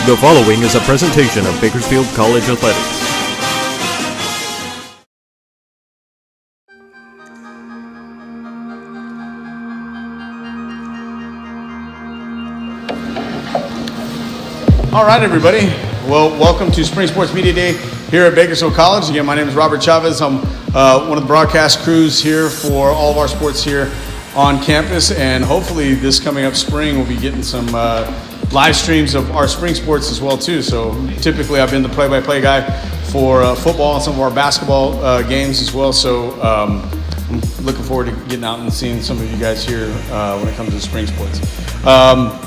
The following is a presentation of Bakersfield College Athletics. All right, everybody. Well, welcome to Spring Sports Media Day here at Bakersfield College. Again, my name is Robert Chavez. I'm one of the broadcast crews here for all of our sports here on campus, and hopefully this coming up spring we'll be getting some live streams of our spring sports as well too. So typically I've been the play-by-play guy for football and some of our basketball games as well. So I'm looking forward to getting out and seeing some of you guys here when it comes to spring sports.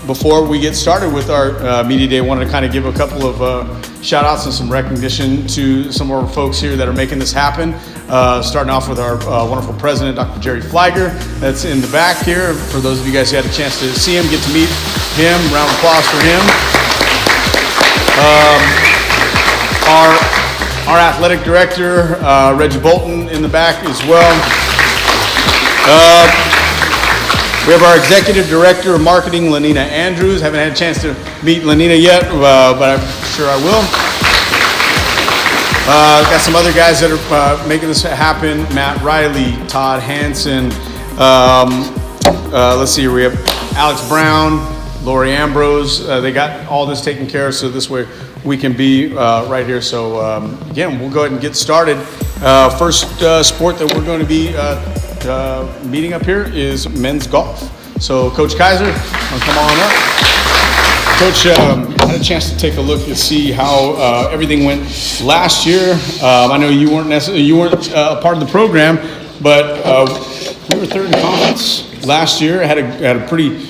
Before we get started with our Media Day, I wanted to kind of give a couple of shout outs and some recognition to some of our folks here that are making this happen. Starting off with our wonderful president, Dr. Jerry Flagger, that's in the back here. For those of you guys who had a chance to see him, get to meet him, round of applause for him. Our athletic director, Reggie Bolton, in the back as well. We have our executive director of marketing, Lenina Andrews. Haven't had a chance to meet Lenina yet, but I'm sure I will. Got some other guys that are making this happen. Matt Riley, Todd Hansen. Let's see here. We have Alex Brown, Lori Ambrose. They got all this taken care of, so this way we can be right here. So again, we'll go ahead and get started. First sport that we're going to be meeting up here is men's golf. So Coach Kaiser, come on up. Coach, I had a chance to take a look to see how everything went last year. I know you weren't a part of the program, but we were third in conference last year. Had a pretty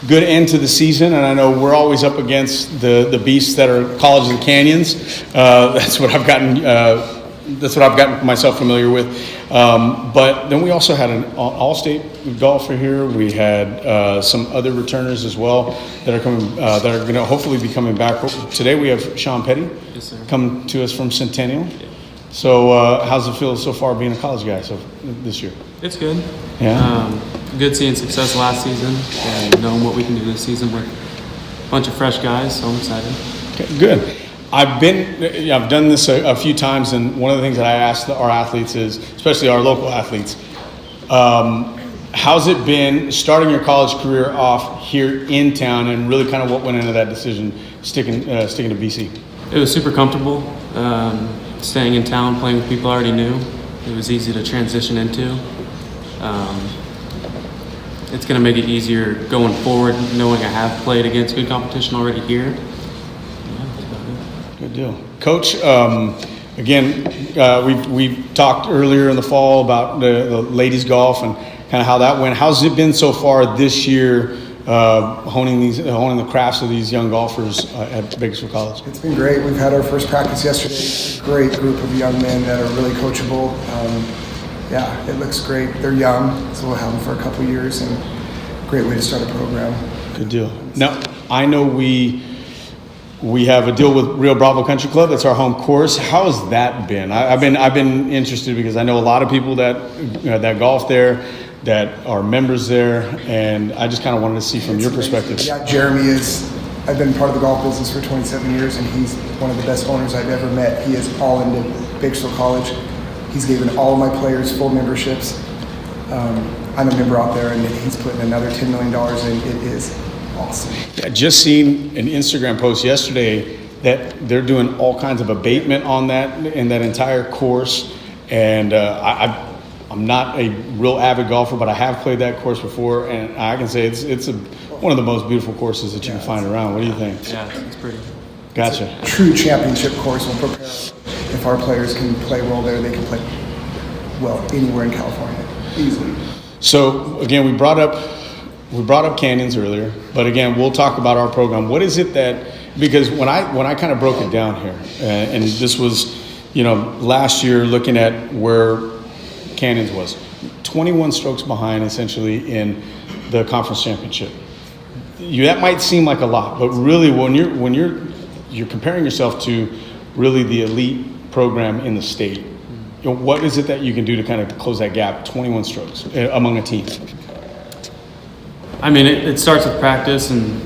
good end to the season, and I know we're always up against the beasts that are colleges and canyons. That's what I've gotten myself familiar with. But then we also had an all-state golfer here. We had some other returners as well that are coming. That are going to hopefully be coming back. Today we have Sean Petty, yes, sir, come to us from Centennial. Yeah. So how's it feel so far being a college guy this year? It's good. Yeah. Good seeing success last season and knowing what we can do this season. We're a bunch of fresh guys, so I'm excited. Okay, good. I've done this a few times, and one of the things that I ask our athletes is, especially our local athletes, how's it been starting your college career off here in town, and really kind of what went into that decision sticking to BC? It was super comfortable. Staying in town, playing with people I already knew. It was easy to transition into. It's going to make it easier going forward, knowing I have played against good competition already here. Good deal. Coach, again, we talked earlier in the fall about the ladies golf and kind of how that went. How's it been so far this year, honing the crafts of these young golfers at Bakersfield College? It's been great. We've had our first practice yesterday. A great group of young men that are really coachable. Yeah, it looks great. They're young, so we'll have them for a couple years, and great way to start a program. Good deal. Now, I know we have a deal with Rio Bravo Country Club. That's our home course. How has that been? I've been interested because I know a lot of people that golf there, that are members there, and I just kind of wanted to see from your perspective. Yeah, Jeremy I've been part of the golf business for 27 years, and he's one of the best owners I've ever met. He is all into Bakersfield College. He's given all of my players full memberships. I'm a member out there, and he's putting another $10 million in. It is awesome. Yeah, just seen an Instagram post yesterday that they're doing all kinds of abatement on that in that entire course. And I'm not a real avid golfer, but I have played that course before, and I can say it's one of the most beautiful courses that you can find around. What do you think? Yeah, it's pretty. Gotcha. It's a true championship course. We'll prepare. If our players can play well there, they can play well anywhere in California easily. So again, we brought up canyons earlier, but again, we'll talk about our program. What is it because when I kind of broke it down here, and this was, last year looking at where Canyons was, 21 strokes behind essentially in the conference championship. That might seem like a lot, but really when you're comparing yourself to really the elite program in the state, what is it that you can do to kind of close that gap, 21 strokes among a team? I mean, it starts with practice and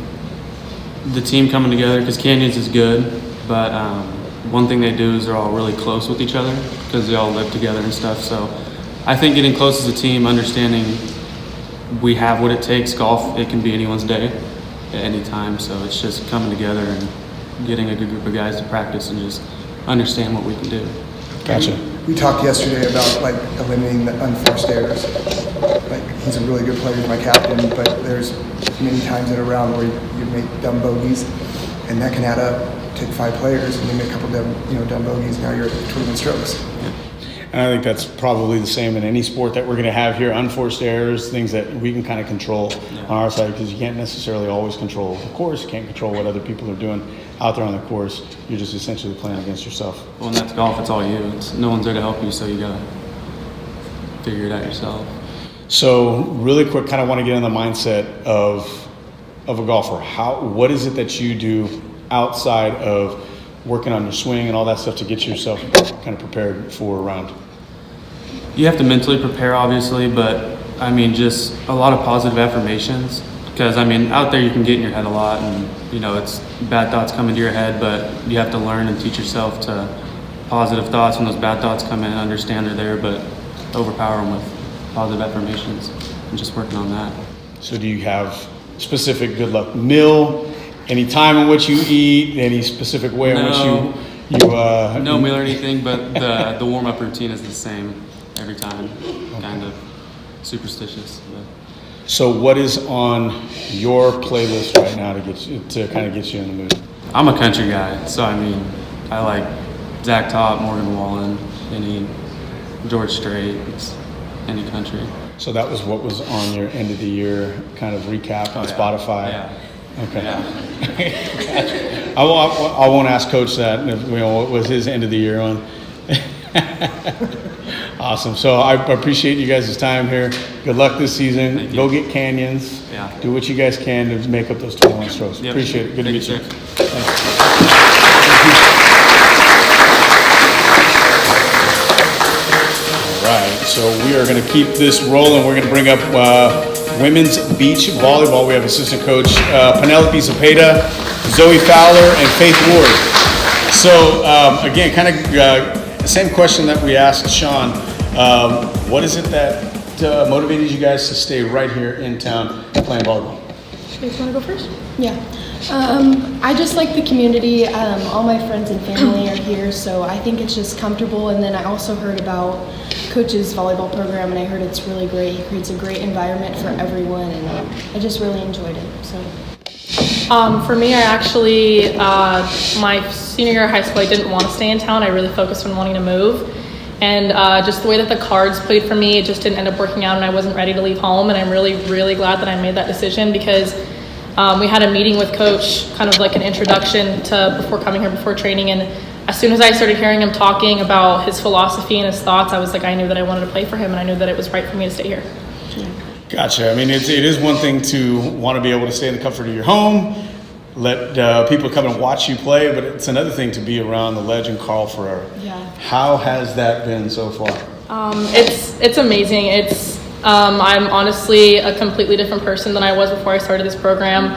the team coming together, because Canyons is good, but one thing they do is they're all really close with each other because they all live together and stuff. So I think getting close as a team, understanding we have what it takes. Golf, it can be anyone's day at any time. So it's just coming together and getting a good group of guys to practice and just understand what we can do. Gotcha. We talked yesterday about like eliminating the unforced errors. Like he's a really good player, he's my captain, but there's many times in a round where you make dumb bogeys, and that can add up. Take 5 players and you make a couple of dumb bogeys. Now you're at 21 strokes. And I think that's probably the same in any sport that we're going to have here. Unforced errors, things that we can kind of control on our side, because you can't necessarily always control the course. You can't control what other people are doing out there on the course. You're just essentially playing against yourself. Well, and that's golf. It's all you. No one's there to help you, so you got to figure it out yourself. So really quick, kind of want to get in the mindset of a golfer. What is it that you do outside of working on your swing and all that stuff to get yourself kind of prepared for a round? You have to mentally prepare, obviously, but I mean, just a lot of positive affirmations, because I mean, out there you can get in your head a lot, and it's bad thoughts come into your head, but you have to learn and teach yourself to positive thoughts when those bad thoughts come in, understand they're there, but overpower them with positive affirmations and just working on that. So do you have specific good luck meal? Any time in which you eat? Any specific way in which you no meal or anything, but the warm-up routine is the same every time. Kind of superstitious. But. So what is on your playlist right now to kind of get you in the mood? I'm a country guy, so I mean, I like Zach Top, Morgan Wallen, any George Strait, any country. So that was what was on your end of the year kind of recap on Spotify. Yeah. Okay. Yeah. I won't ask Coach that. What was his end of the year on? Awesome. So I appreciate you guys' time here. Good luck this season. Go get Canyons. Yeah. Do what you guys can to make up those 21 strokes. Yep. Appreciate it. Good to meet you. All right. So we are going to keep this rolling. We're going to bring up women's beach volleyball. We have assistant coach Penelope Zepeda, Zoe Fowler, and Faith Ward. So again, kind of same question that we asked Sean. What is it that motivated you guys to stay right here in town playing volleyball? You guys want to go first? Yeah. I just like the community. All my friends and family are here, so I think it's just comfortable. And then I also heard about Coach's volleyball program, and I heard it's really great. He creates a great environment for everyone, and I just really enjoyed it. So. For me, I actually, my senior year of high school, I didn't want to stay in town. I really focused on wanting to move. And just the way that the cards played for me, it just didn't end up working out, and I wasn't ready to leave home. And I'm really, really glad that I made that decision, because we had a meeting with Coach, kind of like an introduction to before coming here, before training. And as soon as I started hearing him talking about his philosophy and his thoughts, I was like, I knew that I wanted to play for him, and I knew that it was right for me to stay here. Gotcha. I mean, it is one thing to want to be able to stay in the comfort of your home, let people come and watch you play, but it's another thing to be around the legend Carl Ferrera. Yeah. How has that been so far? It's amazing. I'm honestly a completely different person than I was before I started this program.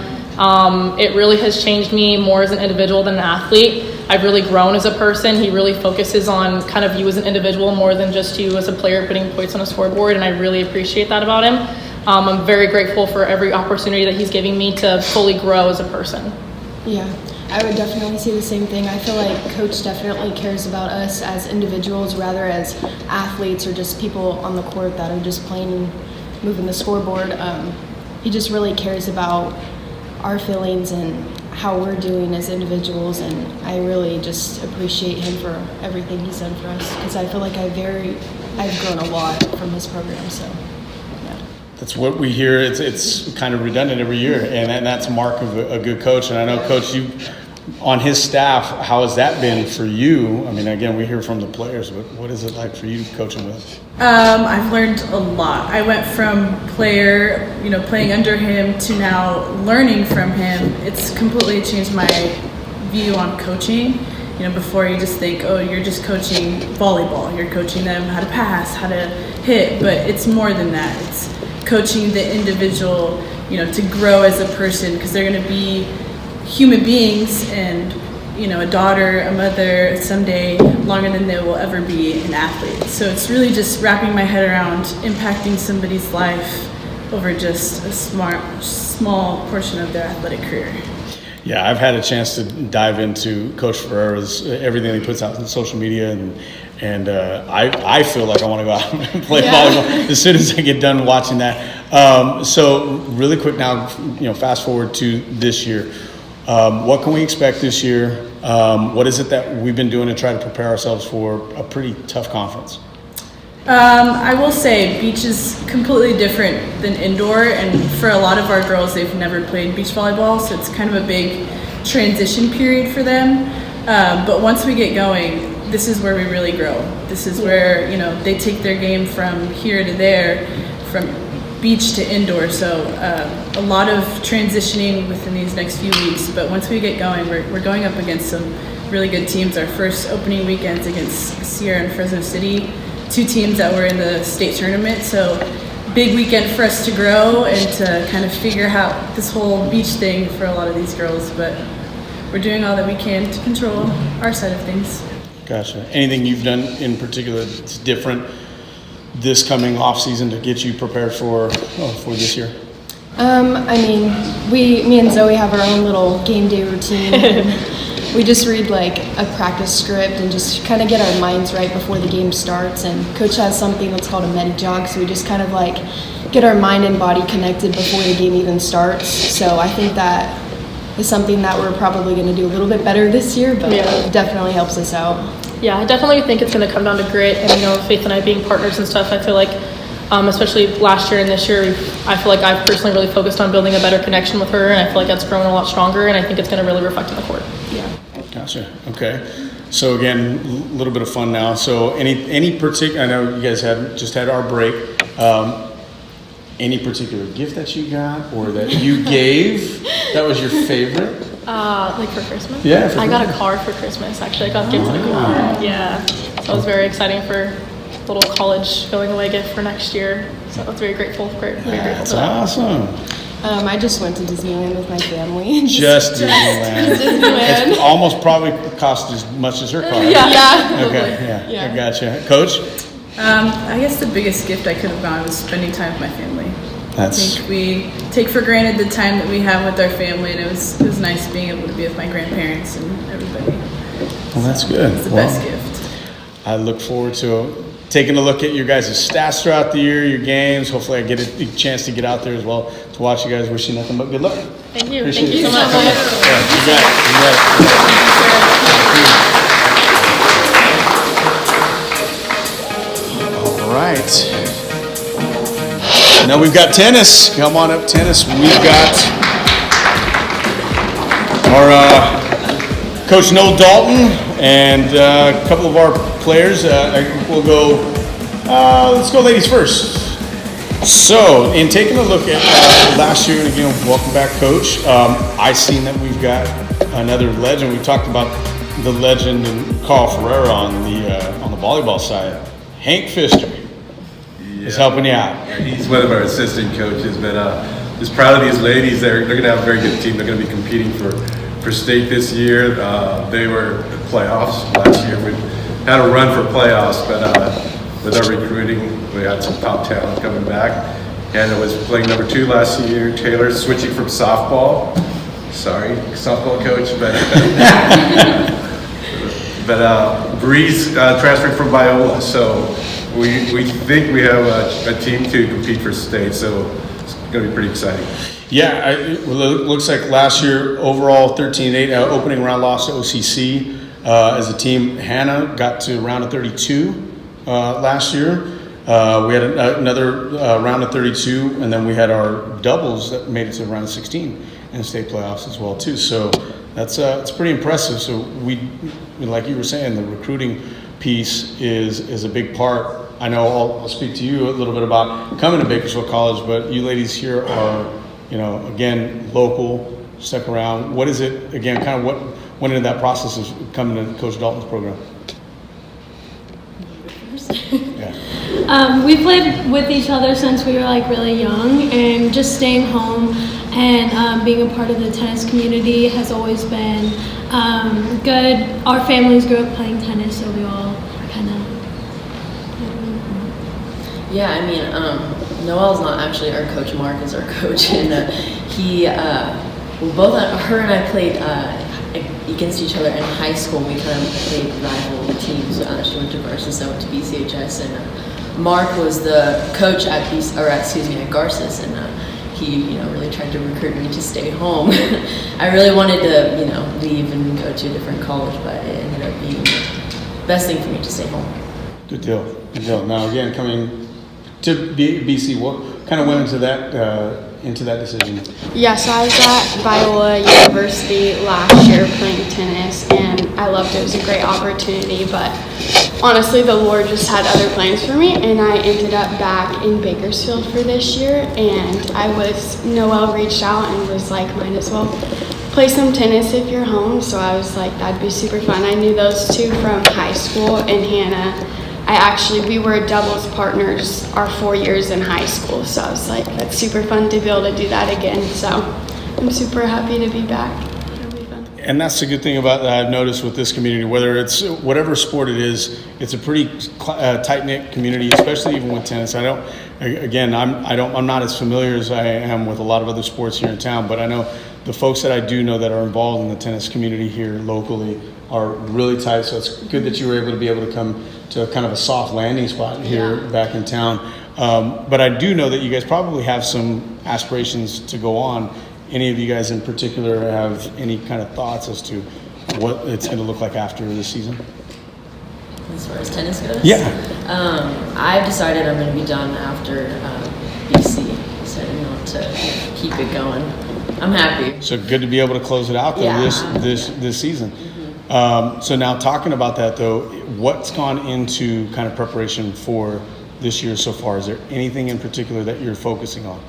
It really has changed me more as an individual than an athlete. I've really grown as a person. He really focuses on kind of you as an individual more than just you as a player putting points on a scoreboard, and I really appreciate that about him. I'm very grateful for every opportunity that he's giving me to fully grow as a person. Yeah, I would definitely say the same thing. I feel like Coach definitely cares about us as individuals rather as athletes or just people on the court that are just playing and moving the scoreboard. He just really cares about our feelings and how we're doing as individuals, and I really just appreciate him for everything he's done for us, because I feel like I've grown a lot from his program. So yeah, that's what we hear. It's kind of redundant every year, and that's a mark of a good coach. And I know, Coach, you on his staff, how has that been for you? I mean, again, we hear from the players, but what is it like for you coaching with? I've learned a lot. I went from player, playing under him, to now learning from him. It's completely changed my view on coaching. Before you just think, oh, you're just coaching volleyball. You're coaching them how to pass, how to hit, but it's more than that. It's coaching the individual, to grow as a person, because they're going to be human beings and, you know, a daughter, a mother, someday longer than they will ever be an athlete. So it's really just wrapping my head around impacting somebody's life over just a small portion of their athletic career. Yeah, I've had a chance to dive into Coach Ferreira's everything he puts out on social media, and I feel like I want to go out and play volleyball as soon as I get done watching that. So really quick now, you know, fast forward to this year. What can we expect this year? What is it that we've been doing to try to prepare ourselves for a pretty tough conference? I will say beach is completely different than indoor, and for a lot of our girls, they've never played beach volleyball, so it's kind of a big transition period for them. But once we get going, this is where we really grow. This is where, you know, they take their game from here to there, from beach to indoor. So a lot of transitioning within these next few weeks. But once we get going, we're going up against some really good teams. Our first opening weekend's against Sierra and Fresno City, 2 teams that were in the state tournament. So big weekend for us to grow and to kind of figure out this whole beach thing for a lot of these girls. But we're doing all that we can to control our side of things. Gotcha. Anything you've done in particular that's different this coming off season to get you prepared for this year? I mean, me and Zoe have our own little game day routine. We just read like a practice script and just kind of get our minds right before the game starts. And Coach has something that's called a medi jog, so we just kind of like get our mind and body connected before the game even starts. So I think that is something that we're probably going to do a little bit better this year, but it definitely helps us out. Yeah, I definitely think it's going to come down to grit, and you know, Faith and I being partners and stuff. I feel like, especially last year and this year, I feel like I've personally really focused on building a better connection with her, and I feel like that's grown a lot stronger, and I think it's going to really reflect on the court. Yeah. Gotcha. Okay. So again, a little bit of fun now. So any particular? I know you guys just had our break. Any particular gift that you got or that you gave that was your favorite? Like for Christmas? Yeah. I got a card for Christmas. Actually, I got gifted a card. Yeah. So it was very exciting for a little college going away gift for next year. So I was very grateful. Very grateful That's for that. awesome. I just went to Disneyland with my family. Just Disneyland. Disneyland. It's almost probably cost as much as her car. Yeah. Okay. Yeah. I gotcha. Coach? I guess the biggest gift I could have gotten was spending time with my family. I That's think we take for granted the time that we have with our family, and it was nice being able to be with my grandparents and everybody. well. That's good. It's the best gift. I look forward to taking a look at your guys' stats throughout the year, your games. Hopefully, I get a chance to get out there as well to watch you guys. Wish you nothing but good luck. Thank you. Appreciate Thank you it. so much. Yeah, you got it. All right. Now we've got tennis. Come on up, tennis. We've got our Coach Noel Dalton and a couple of our players. We'll go. Let's go, ladies first. So, in taking a look at last year, again, welcome back, Coach. I seen that we've got another legend. We talked about the legend and Carl Ferreira on the volleyball side. Hank Pfister is helping you out. He's one of our assistant coaches, but just proud of these ladies. They're going to have a very good team. They're going to be competing for state this year. They were in playoffs last year. We had a run for playoffs, but with our recruiting, we had some top talent coming back. Hannah was playing number 2 last year. Taylor switching from softball. Sorry, softball coach, but Breeze transferred from Viola. So we think we have a team to compete for state. So it's going to be pretty exciting. Yeah, it looks like last year overall 13-8 opening round loss to OCC as a team. Hannah got to round of 32 last year. We had another round of 32, and then we had our doubles that made it to round of 16 in the state playoffs as well too. So that's it's pretty impressive. So we, like you were saying, the recruiting piece is a big part. I know I'll speak to you a little bit about coming to Bakersfield College, but you ladies here are, again, local, stuck around. What is it, again, kind of what went into that process of coming to Coach Dalton's program? We played with each other since we were like really young, and just staying home and being a part of the tennis community has always been good. Our families grew up playing tennis, so we all kind of. Yeah, I mean, Noelle's not actually our coach. Mark is our coach, and her and I played against each other in high school. We kind of played rival teams. She went to Garces, I went to BCHS, and Mark was the coach at Garces, and he, really tried to recruit me to stay home. I really wanted to, leave and go to a different college, but it ended up being the best thing for me to stay home. Good deal. Good deal. Now, again, coming to BC, what kind of went into that decision? Yeah, so I was at Viola University last year playing tennis, and I loved it. It was a great opportunity, but honestly, the Lord just had other plans for me, and I ended up back in Bakersfield for this year, and Noelle reached out and was like, might as well play some tennis if you're home, so I was like, that'd be super fun. I knew those two from high school, and Hannah, we were doubles partners our 4 years in high school, so I was like, that's super fun to be able to do that again, so I'm super happy to be back. It'll be fun. And that's the good thing about that I've noticed with this community, whether it's whatever sport it is, it's a pretty tight-knit community, especially even with tennis. I'm not as familiar as I am with a lot of other sports here in town, but I know the folks that I do know that are involved in the tennis community here locally are really tight, so it's good that you were able to come to kind of a soft landing spot here back in town. But I do know that you guys probably have some aspirations to go on. Any of you guys in particular have any kind of thoughts as to what it's going to look like after this season? As far as tennis goes? Yeah. I've decided I'm going to be done after BC, so to keep it going. I'm happy. So good to be able to close it out though, this season. So now talking about that though, what's gone into kind of preparation for this year so far? Is there anything in particular that you're focusing on?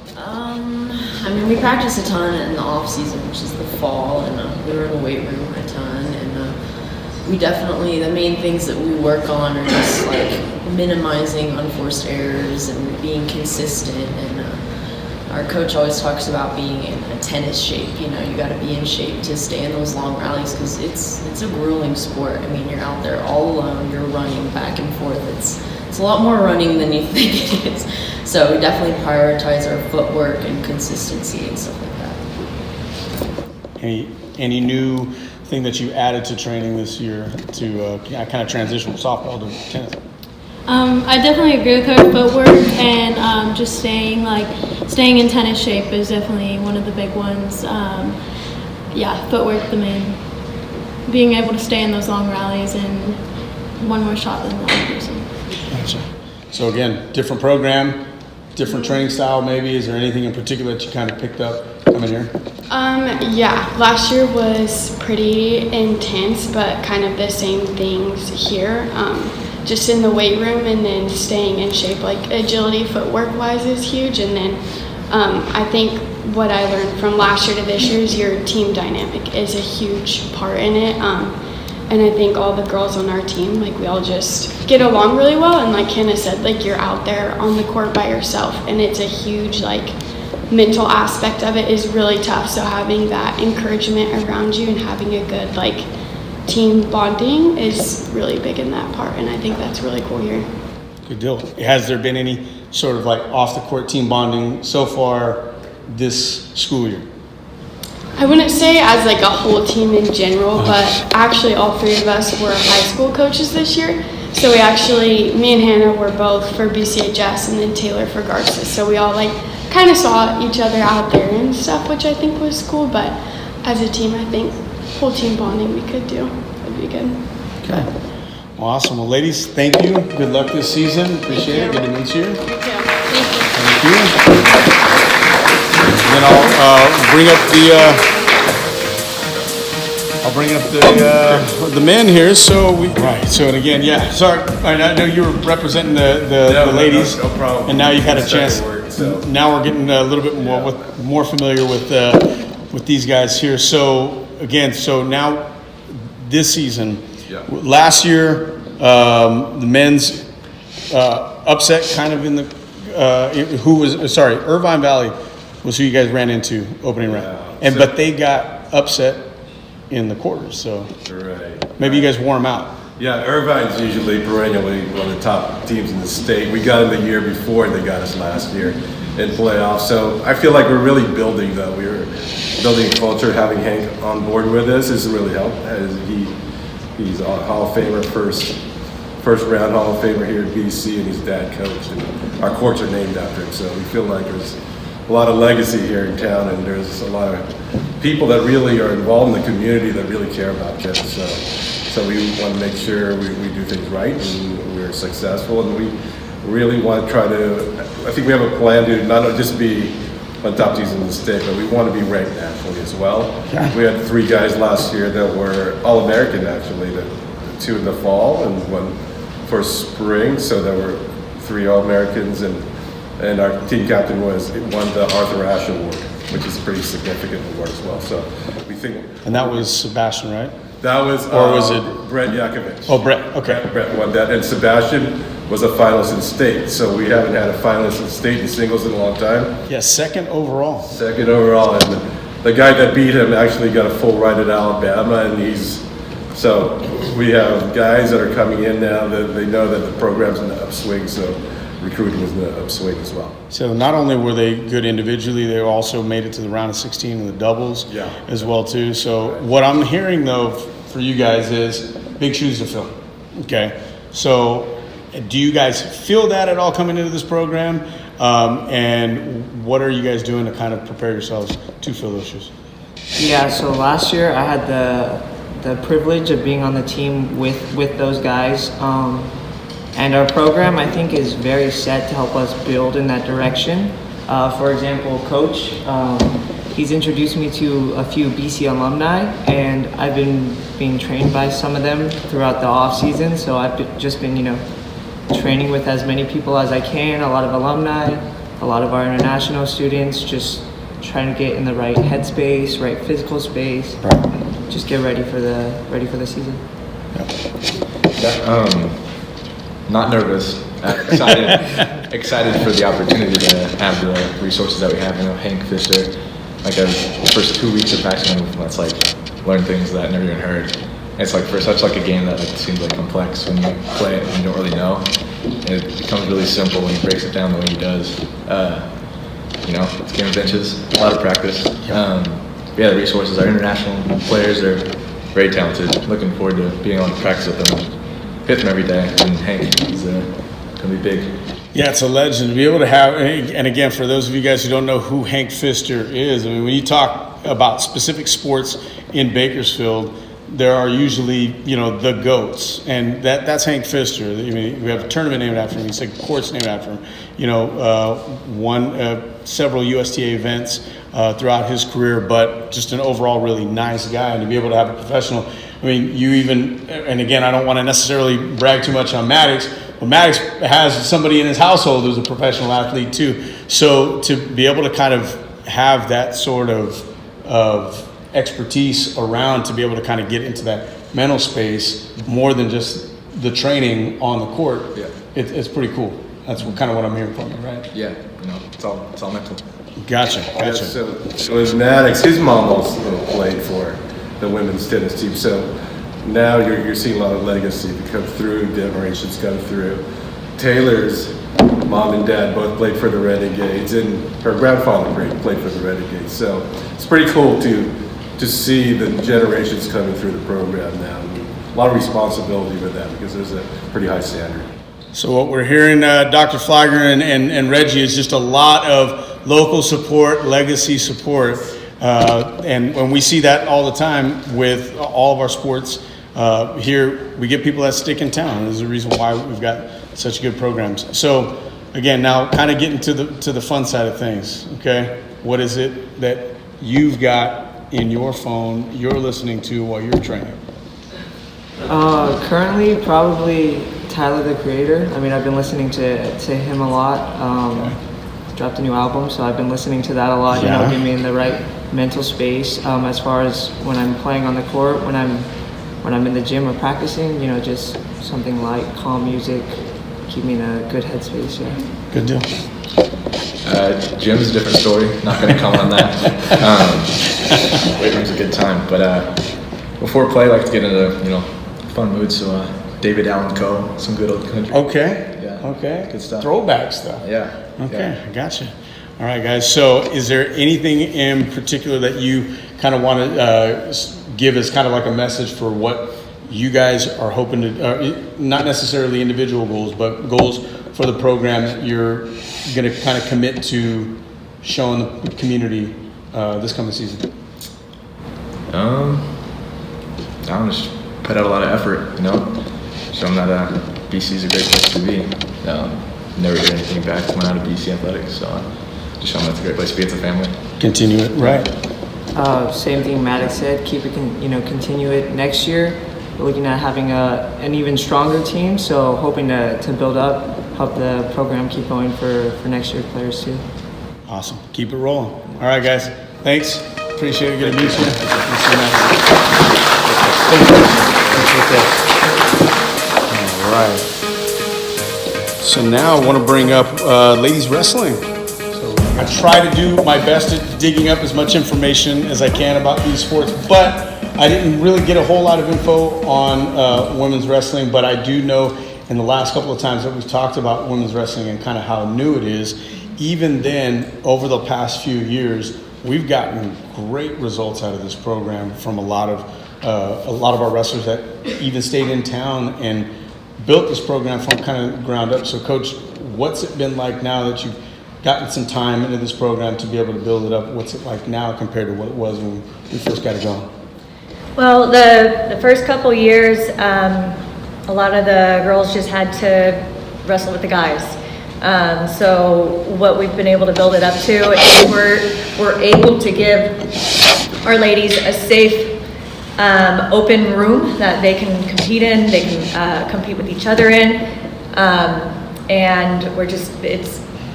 We practice a ton in the off season, which is the fall, and we were in the weight room a ton, and we definitely, the main things that we work on are just like minimizing unforced errors and being consistent, and our coach always talks about being in a tennis shape. You got to be in shape to stay in those long rallies, because it's a grueling sport. You're out there all alone, you're running back and forth. It's a lot more running than you think it is. So we definitely prioritize our footwork and consistency and stuff like that. Any new thing that you added to training this year to kind of transition from softball to tennis? I definitely agree with her. Footwork and just staying in tennis shape is definitely one of the big ones. Footwork, the main. Being able to stay in those long rallies and one more shot than the other person. Gotcha. So again, different program, different training style maybe. Is there anything in particular that you kind of picked up coming here? Last year was pretty intense, but kind of the same things here. Just in the weight room, and then staying in shape, like agility footwork wise is huge. And then I think what I learned from last year to this year is your team dynamic is a huge part in it. And I think all the girls on our team, we all just get along really well. And like Hannah said, you're out there on the court by yourself, and it's a huge mental aspect of it is really tough. So having that encouragement around you and having a good team bonding is really big in that part, and I think that's really cool here. Good deal. Has there been any sort of off the court team bonding so far this school year? I wouldn't say as a whole team in general, but actually all three of us were high school coaches this year. So me and Hannah were both for BCHS, and then Taylor for Garces. So we all kind of saw each other out there and stuff, which I think was cool. But as a team, I think whole team bonding we could do would be good. Okay. Well, awesome. Well, ladies, thank you. Good luck this season. Appreciate it. Good to meet you. Thank you. And then I'll bring up the men here. So and again, sorry. I know you were representing the ladies, no problem. And now you've had a chance. Now we're getting a little bit more familiar with these guys here. So again, now this season, last year the men's upset kind of in the Irvine Valley was who you guys ran into opening round. But they got upset in the quarters, so maybe you guys wore them out. Yeah, Irvine's usually perennially one of the top teams in the state. We got them the year before, and they got us last year in playoffs. So I feel like we're really building, though. We're building a culture. Having Hank on board with us has really helped. He's a Hall of Famer, first round Hall of Famer here at BC, and he's dad coach. And our courts are named after him. So we feel like there's a lot of legacy here in town, and there's a lot of people that really are involved in the community that really care about kids. So we want to make sure we do things right and we're successful, and we really want to try to, I think we have a plan to not just be on top teams in the state, but we want to be ranked nationally as well. Yeah. We had 3 guys last year that were All-American, actually, 2 in the fall and 1 for spring, so there were 3 All-Americans, and our team captain won the Arthur Ashe Award, which is a pretty significant award as well. So we think. And that was Sebastian, right? That was, or was it Brett Yakovich? Oh, Brett. Okay. Brett won that, and Sebastian was a finalist in state. So we haven't had a finalist in state in singles in a long time. Yeah, second overall. Second overall, and the guy that beat him actually got a full ride at Alabama, and so we have guys that are coming in now that they know that the program's in the upswing. So recruiting was in the upswing as well. So not only were they good individually, they also made it to the round of 16 in the doubles as well too. So what I'm hearing though for you guys is big shoes to fill. Okay, so do you guys feel that at all coming into this program? And what are you guys doing to kind of prepare yourselves to fill those shoes? Yeah, so last year I had the privilege of being on the team with those guys. And our program, I think, is very set to help us build in that direction. For example, Coach, he's introduced me to a few BC alumni, and I've been being trained by some of them throughout the off season. So I've just been, training with as many people as I can, a lot of alumni, a lot of our international students, just trying to get in the right headspace, right physical space, just get ready for the season. Not nervous, excited for the opportunity to have the resources that we have. Hank Fisher, the first 2 weeks of practicing with him, let's learn things that I never even heard. And it's for such a game that seems complex when you play it and you don't really know. And it becomes really simple when he breaks it down the way he does. It's game of inches, a lot of practice. The resources, our international players are very talented. Looking forward to being able to practice with them. Hit him every day, and Hank, he's going to be big. Yeah, it's a legend to be able to have, and again, for those of you guys who don't know who Hank Pfister is, when you talk about specific sports in Bakersfield, there are usually, the GOATs, and that's Hank Pfister. We have a tournament named after him. He's courts named after him. Won several USTA events throughout his career, but just an overall really nice guy, and to be able to have a professional. And again, I don't want to necessarily brag too much on Maddox, but Maddox has somebody in his household who's a professional athlete too. So to be able to kind of have that sort of expertise around to be able to kind of get into that mental space more than just the training on the court, it's pretty cool. That's kind of what I'm hearing from you, right? Yeah, it's all mental. Gotcha. So as Maddox, his mom also played for the women's tennis team. So now you're seeing a lot of legacy come through, generations come through. Taylor's mom and dad both played for the Renegades, and her grandfather played for the Renegades. So it's pretty cool to see the generations coming through the program now. A lot of responsibility with that because there's a pretty high standard. So what we're hearing, Dr. Flagger and Reggie, is just a lot of local support, legacy support. And when we see that all the time with all of our sports here, we get people that stick in town. There's a reason why we've got such good programs. So again, now kind of getting to the fun side of things, okay? What is it that you've got in your phone you're listening to while you're training? Currently, probably Tyler, the Creator. I've been listening to him a lot. Dropped a new album, so I've been listening to that a lot. Get me in the right mental space. As far as when I'm playing on the court, when I'm in the gym or practicing, just something light, calm music, keep me in a good headspace. Good deal. Gym's a different story. Not going to comment on that. Weight room's a good time. But before play, I like to get into fun mood. So David Allen Coe, some good old country. Okay. Yeah. Okay. Good stuff. Throwback stuff. Yeah. Okay. I gotcha. All right, guys. So is there anything in particular that you kind of want to give as kind of like a message for what you guys are hoping to, not necessarily individual goals, but goals for the program that you're going to kind of commit to showing the community this coming season? I'm just put out a lot of effort, show them that BC is a great place to be. Never get anything back coming out of BC athletics, so just show them that's a great place to be as a family. Continue it, right? Same thing Maddox said. Keep it, continue it next year. We're looking at having an even stronger team, so hoping to build up, help the program keep going for next year's players too. Awesome. Keep it rolling. All right, guys. Thanks. Appreciate it. Good to meet you. All right. So now I want to bring up ladies wrestling. So I try to do my best at digging up as much information as I can about these sports, but I didn't really get a whole lot of info on women's wrestling, but I do know in the last couple of times that we've talked about women's wrestling and kind of how new it is, even then, over the past few years, we've gotten great results out of this program from a lot of our wrestlers that even stayed in town and built this program from kind of ground up. So, Coach, what's it been like now that you've gotten some time into this program to be able to build it up? What's it like now compared to what it was when we first got it going? Well, the first couple years, a lot of the girls just had to wrestle with the guys. So what we've been able to build it up to is we're able to give our ladies a safe, open room that they can compete in, they can compete with each other in, and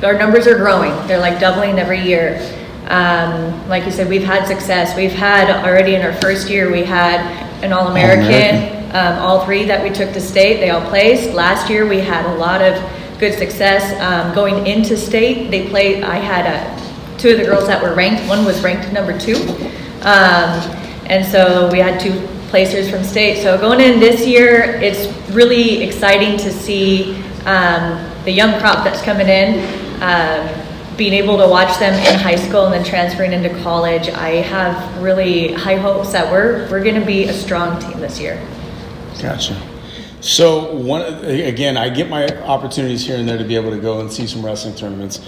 our numbers are growing. They're like doubling every year. Like you said, we've had success. We've had already in our first year, we had an All-American, all three that we took to state, they all placed. Last year, we had a lot of good success. Going into state, I had two of the girls that were ranked. One was ranked number 2. And so we had 2 placers from state. So going in this year, it's really exciting to see the young crop that's coming in. Being able to watch them in high school and then transferring into college, I have really high hopes that we're going to be a strong team this year. Gotcha. So again, I get my opportunities here and there to be able to go and see some wrestling tournaments.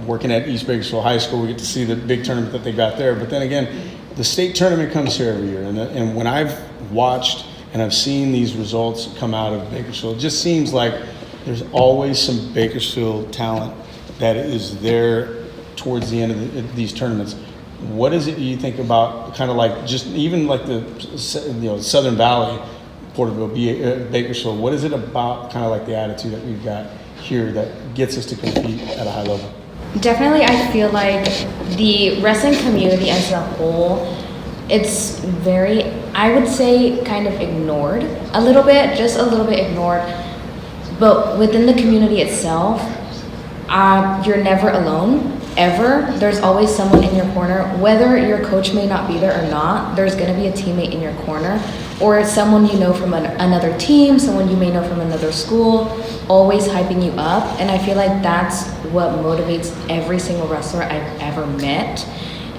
Working at East Bakersfield High School, we get to see the big tournament that they got there. But then again, the state tournament comes here every year, and when I've watched and I've seen these results come out of Bakersfield, it just seems like there's always some Bakersfield talent that is there towards the end of these tournaments. What is it you think about kind of like just even like the Southern Valley, Porterville, Bakersfield, what is it about kind of like the attitude that we've got here that gets us to compete at a high level? Definitely, I feel like the wrestling community as a whole, it's very, I would say, kind of ignored a little bit, just a little bit ignored. But within the community itself, you're never alone, ever. There's always someone in your corner. Whether your coach may not be there or not, there's going to be a teammate in your corner, or someone you know from another team, someone you may know from another school, always hyping you up. And I feel like that's what motivates every single wrestler I've ever met.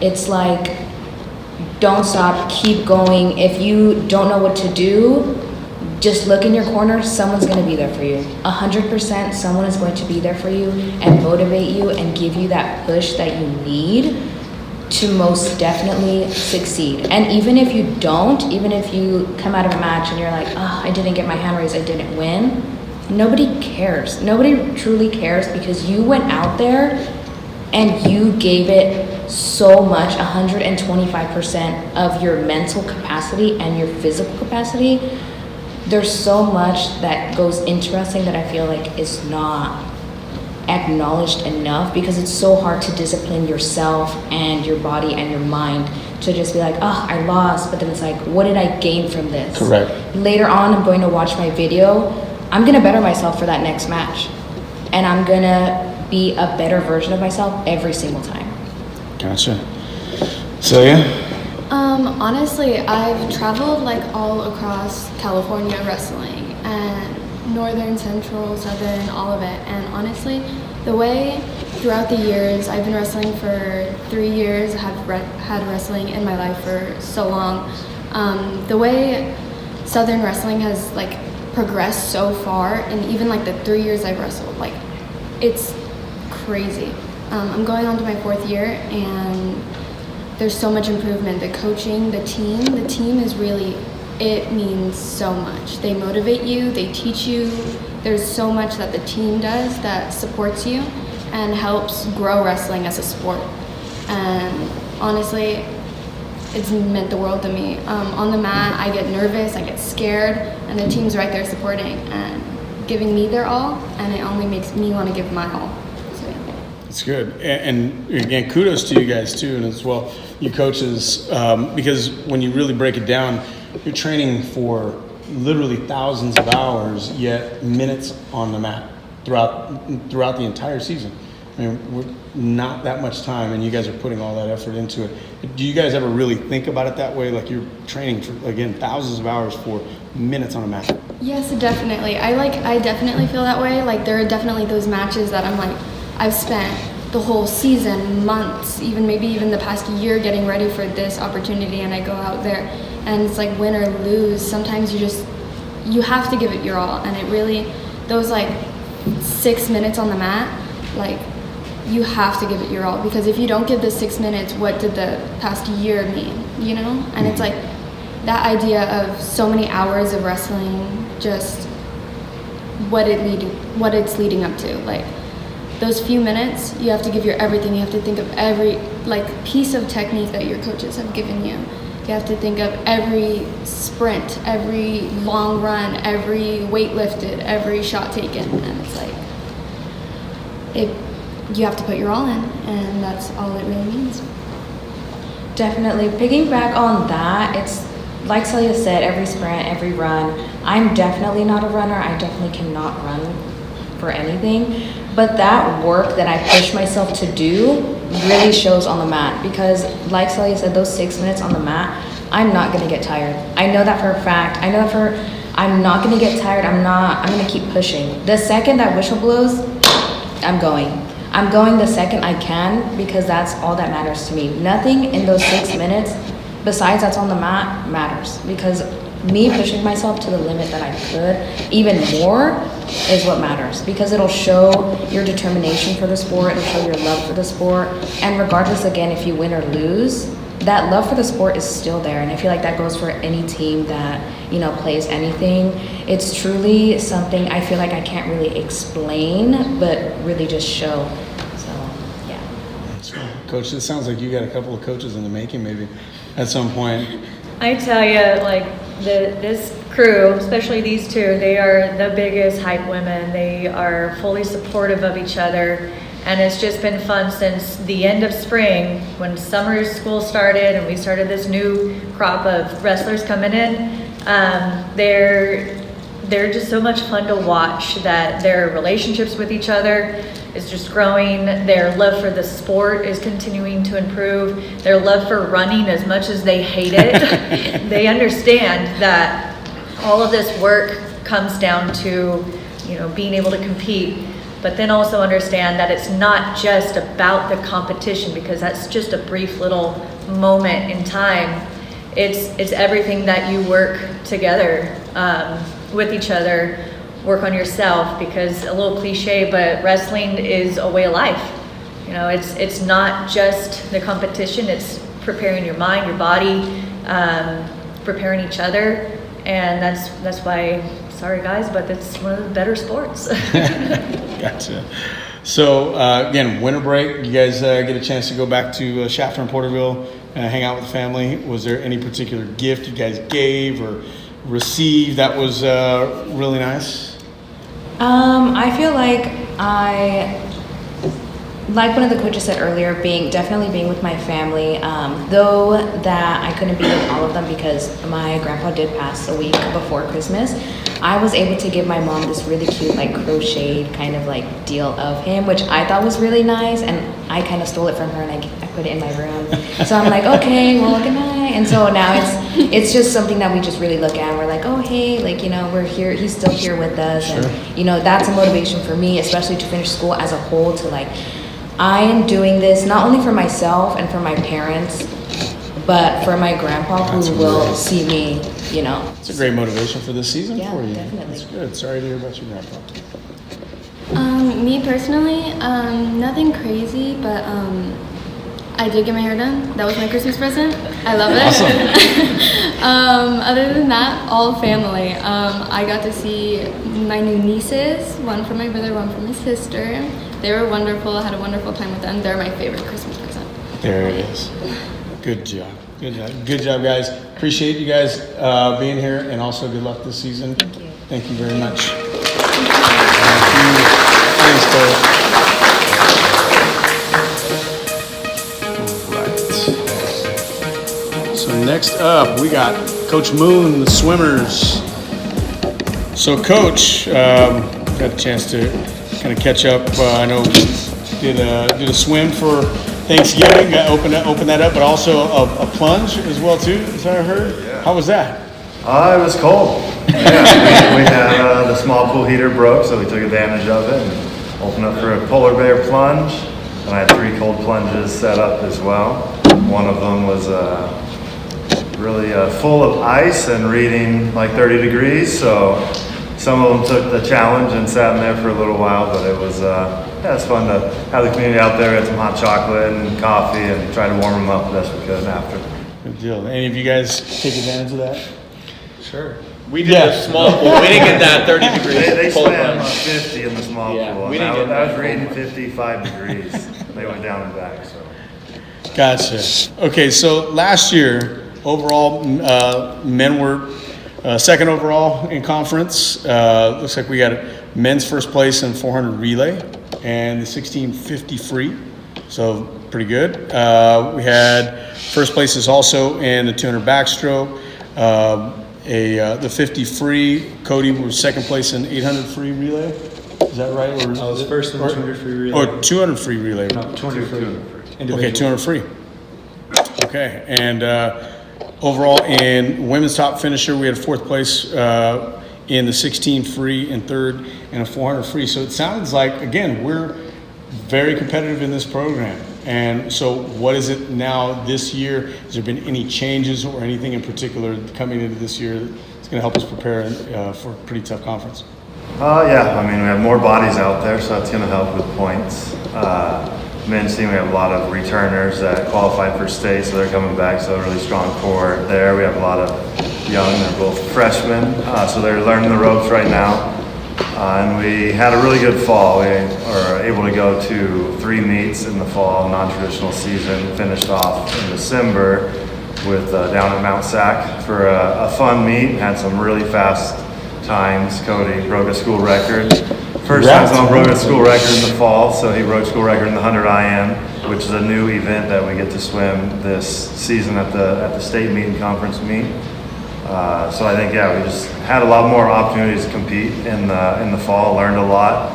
It's like, don't stop, keep going. If you don't know what to do, just look in your corner, someone's going to be there for you. 100%, someone is going to be there for you and motivate you and give you that push that you need to most definitely succeed. And even if you don't, even if you come out of a match and you're like, oh, I didn't get my hand raised, I didn't win, nobody cares. Nobody truly cares, because you went out there and you gave it so much, 125% of your mental capacity and your physical capacity. There's so much that goes interesting that I feel like is not acknowledged enough, because it's so hard to discipline yourself and your body and your mind to just be like, oh, I lost, but then it's like, what did I gain from this? Correct. Later on, I'm going to watch my video. I'm going to better myself for that next match. And I'm going to be a better version of myself every single time. Gotcha. Celia? Honestly, I've traveled like all across California wrestling, and northern, central, southern, all of it. And honestly, the way throughout the years, I've been wrestling for 3 years, I have had wrestling in my life for so long. The way southern wrestling has like progressed so far, and even like the 3 years I've wrestled, like it's crazy. I'm going on to my 4th year, and there's so much improvement. The coaching, the team is really, it means so much. They motivate you, they teach you. There's so much that the team does that supports you and helps grow wrestling as a sport. And honestly, it's meant the world to me. On the mat, I get nervous, I get scared, and the team's right there supporting and giving me their all, and it only makes me want to give my all. So, yeah. That's good. And again, kudos to you guys too, and as well, you coaches, because when you really break it down, you're training for literally thousands of hours, yet minutes on the mat throughout the entire season. I mean, we're not that much time, and you guys are putting all that effort into it. Do you guys ever really think about it that way? Like you're training for, again, thousands of hours for minutes on a mat? Yes, definitely. I definitely feel that way. Like there are definitely those matches that I'm like, I've spent the whole season, months, maybe even the past year getting ready for this opportunity, and I go out there and it's like win or lose. Sometimes you have to give it your all, and it really, those like 6 minutes on the mat, like you have to give it your all, because if you don't give the 6 minutes, what did the past year mean, you know? And it's like that idea of so many hours of wrestling, just what it's leading up to. Like those few minutes, you have to give your everything. You have to think of every like piece of technique that your coaches have given you. You have to think of every sprint, every long run, every weight lifted, every shot taken, and it's like you have to put your all in, and that's all it really means. Definitely. Piggyback on that, it's like Celia said, every sprint, every run. I'm definitely not a runner. I definitely cannot run for anything. But that work that I push myself to do really shows on the mat, because like Celia said, those 6 minutes on the mat, I'm not going to get tired. I know that for a fact. I'm not going to get tired. I'm going to keep pushing. The second that whistle blows, I'm going the second I can, because that's all that matters to me. Nothing in those 6 minutes besides that's on the mat matters, because me pushing myself to the limit that I could, even more, is what matters, because it'll show your determination for the sport, it'll show your love for the sport, and regardless, again, if you win or lose, that love for the sport is still there. And I feel like that goes for any team that, you know, plays anything. It's truly something I feel like I can't really explain, but really just show. So, yeah. That's right. Coach, it sounds like you got a couple of coaches in the making maybe at some point. I tell you, like, this crew, especially these two, they are the biggest hype women. They are fully supportive of each other, and it's just been fun since the end of spring when summer school started and we started this new crop of wrestlers coming in. They're just so much fun to watch, that their relationships with each other is just growing. Their love for the sport is continuing to improve. Their love for running, as much as they hate it, they understand that all of this work comes down to, you know, being able to compete, but then also understand that it's not just about the competition, because that's just a brief little moment in time. It's everything that you work together with each other, work on yourself, because a little cliche, but wrestling is a way of life. You know, it's not just the competition, it's preparing your mind, your body, preparing each other, and that's why, sorry guys, but it's one of the better sports. Gotcha. So again, winter break, you guys get a chance to go back to Shafter and Porterville and hang out with the family. Was there any particular gift you guys gave or received that was really nice? I feel like like one of the coaches said earlier, definitely being with my family. Though that I couldn't be with all of them because my grandpa did pass a week before Christmas, I was able to give my mom this really cute like crocheted kind of like deal of him, which I thought was really nice, and I kind of stole it from her and I put it in my room. So I'm like, okay, well, good night. And so now it's just something that we just really look at. We're like, oh hey, like, you know, we're here. He's still here with us, Sure. and you know that's a motivation for me, especially to finish school as a whole. To like, I am doing this not only for myself and for my parents, but for my grandpa who will see me, you know. It's a great motivation for this season Yeah, for you. definitely. That's good. Sorry to hear about your grandpa. Me personally, nothing crazy, but I did get my hair done. That was my Christmas present. I love it. Awesome. Other than that, all family. I got to see my new nieces, one from my brother, one from his sister. They were wonderful. I had a wonderful time with them. They're my favorite Christmas present. There it is. Good job. Good job. Good job, guys. Appreciate you guys being here, and also good luck this season. Thank you. Thank you very much. Thank you. Thanks, Cole. All right. So next up, we got Coach Moon, the swimmers. So, Coach, got a chance to kind of catch up. I know did a swim for Thanksgiving, open that up, but also a plunge as well too, as I heard. Yeah. How was that? It was cold. Yeah, we had the small pool heater broke, so we took advantage of it and opened up for a polar bear plunge. And I had 3 cold plunges set up as well. One of them was really full of ice and reading like 30 degrees, so some of them took the challenge and sat in there for a little while, but it was it's fun to have the community out there. We had some hot chocolate and coffee and try to warm them up the best we could after. Good deal. Any of you guys take advantage of that? Sure. We did a small pool. We didn't get that 30 degrees. They cold swam plunge. 50 in the small pool. we And didn't I get was that. reading 55 degrees. They went down and back. So. Gotcha. Okay, so last year, overall, men were second overall in conference. Looks like we got men's first place in 400 relay and the 1650 free, so pretty good. We had first places also in the 200 backstroke, the 50 free. Cody was second place in 800 free relay. Is that right? Or I was first in the 200 free relay. Or 200 free relay. No, 200 free. Okay, 200 free. Okay, and overall in women's top finisher, we had fourth place in the 16 free and third in a 400 free. So it sounds like, again, we're very competitive in this program. And so what is it now this year? Has there been any changes or anything in particular coming into this year that's going to help us prepare for a pretty tough conference? Yeah, I mean, we have more bodies out there, so that's going to help with points. Men's team, we have a lot of returners that qualified for state, so they're coming back, so a really strong core there. We have a lot of young, they're both freshmen, so they're learning the ropes right now. And we had a really good fall. We were able to go to 3 meets in the fall, non-traditional season, finished off in December with down at Mount Sac for a fun meet. Had some really fast times. Cody broke a school record. First time someone broke a school record in the fall, so he broke school record in the 100 IM, which is a new event that we get to swim this season at the state meet and conference meet. So I think, yeah, we just had a lot more opportunities to compete in the fall, learned a lot,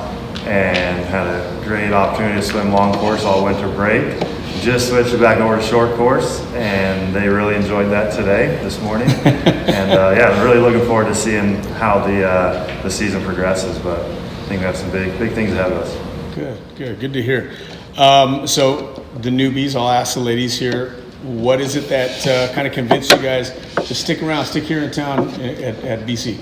and had a great opportunity to swim long course all winter break. Just switched it back over to short course, and they really enjoyed that this morning. And yeah, really looking forward to seeing how the season progresses, but I think we have some big things ahead of us. Good to hear. So the newbies, I'll ask the ladies here, what is it that kind of convinced you guys to stick here in town at BC?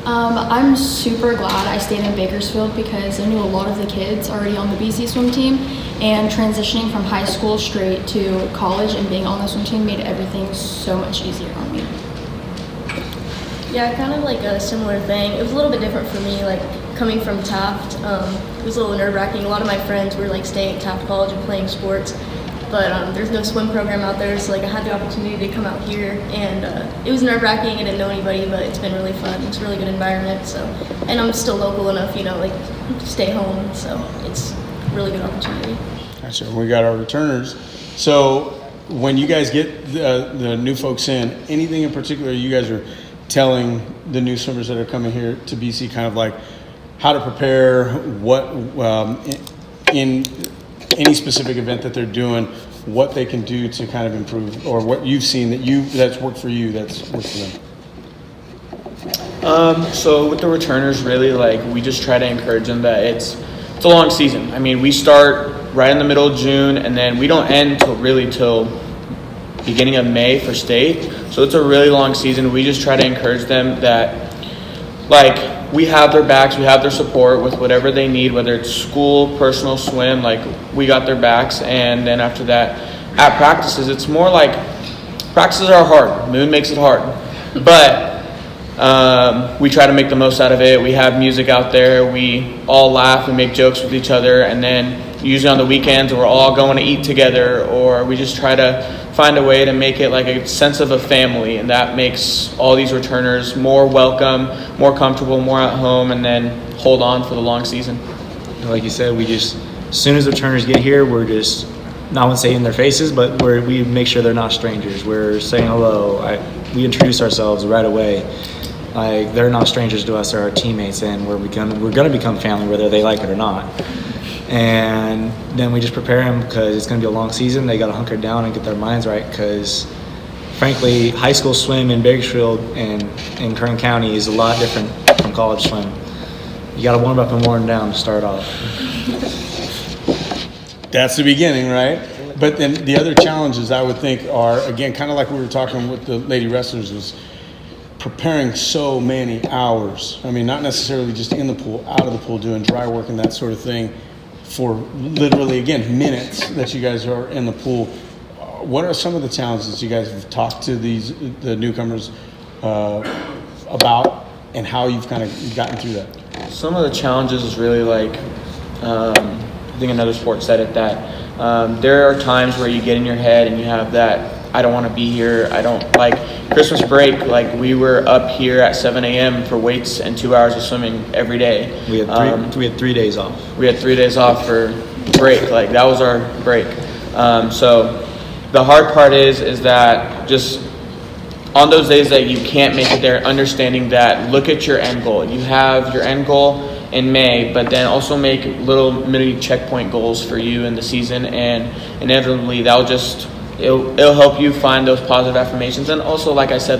I'm super glad I stayed in Bakersfield because I knew a lot of the kids already on the BC swim team, and transitioning from high school straight to college and being on the swim team made everything so much easier on me. Yeah, kind of like a similar thing. It was a little bit different for me, like coming from Taft. It was a little nerve-wracking. A lot of my friends were like staying at Taft College and playing sports. but there's no swim program out there, so like I had the opportunity to come out here, and it was nerve-wracking. I didn't know anybody, but it's been really fun. It's a really good environment. So, and I'm still local enough, like to stay home. So it's a really good opportunity. Gotcha. We got our returners. So when you guys get the new folks in, anything in particular you guys are telling the new swimmers that are coming here to BC, kind of like how to prepare, what in any specific event that they're doing, what they can do to kind of improve, or what you've seen that's worked for you, that's worked for them? So with the returners, really, like, we just try to encourage them that it's a long season. I mean, we start right in the middle of June, and then we don't end till beginning of May for state. So it's a really long season. We just try to encourage them that, like, we have their backs, we have their support with whatever they need, whether it's school, personal, swim, like, we got their backs. And then after that, at practices, it's more like, practices are hard. Moon makes it hard. But we try to make the most out of it. We have music out there. We all laugh. We make jokes with each other. And then usually on the weekends, we're all going to eat together, or we just try to find a way to make it like a sense of a family. And that makes all these returners more welcome, more comfortable, more at home, and then hold on for the long season. Like you said, we just, as soon as the returners get here, we're just, not want to say in their faces, but we make sure they're not strangers. We're saying hello. We introduce ourselves right away. Like, they're not strangers to us, they're our teammates, and we're going to become family whether they like it or not. And then we just prepare them because it's going to be a long season. They got to hunker down and get their minds right, because frankly, high school swim in Bakersfield and in Kern County is a lot different from college swim. You got to warm up and warm down to start off. That's the beginning, right? But then the other challenges I would think are, again, kind of like we were talking with the lady wrestlers, was preparing so many hours. I mean, not necessarily just in the pool, out of the pool, doing dry work and that sort of thing, for literally, again, minutes that you guys are in the pool. What are some of the challenges you guys have talked to the newcomers about, and how you've kind of gotten through that? Some of the challenges is really like, I think another sport said it, that there are times where you get in your head and you have that, I don't want to be here, I don't, like Christmas break, like we were up here at 7 a.m. for weights and 2 hours of swimming every day. We had 3 days off. We had 3 days off for break, like that was our break. So the hard part is that just on those days that you can't make it there, understanding that, look at your end goal. You have your end goal in May, but then also make little mini checkpoint goals for you in the season, and inevitably it'll help you find those positive affirmations. And also, like I said,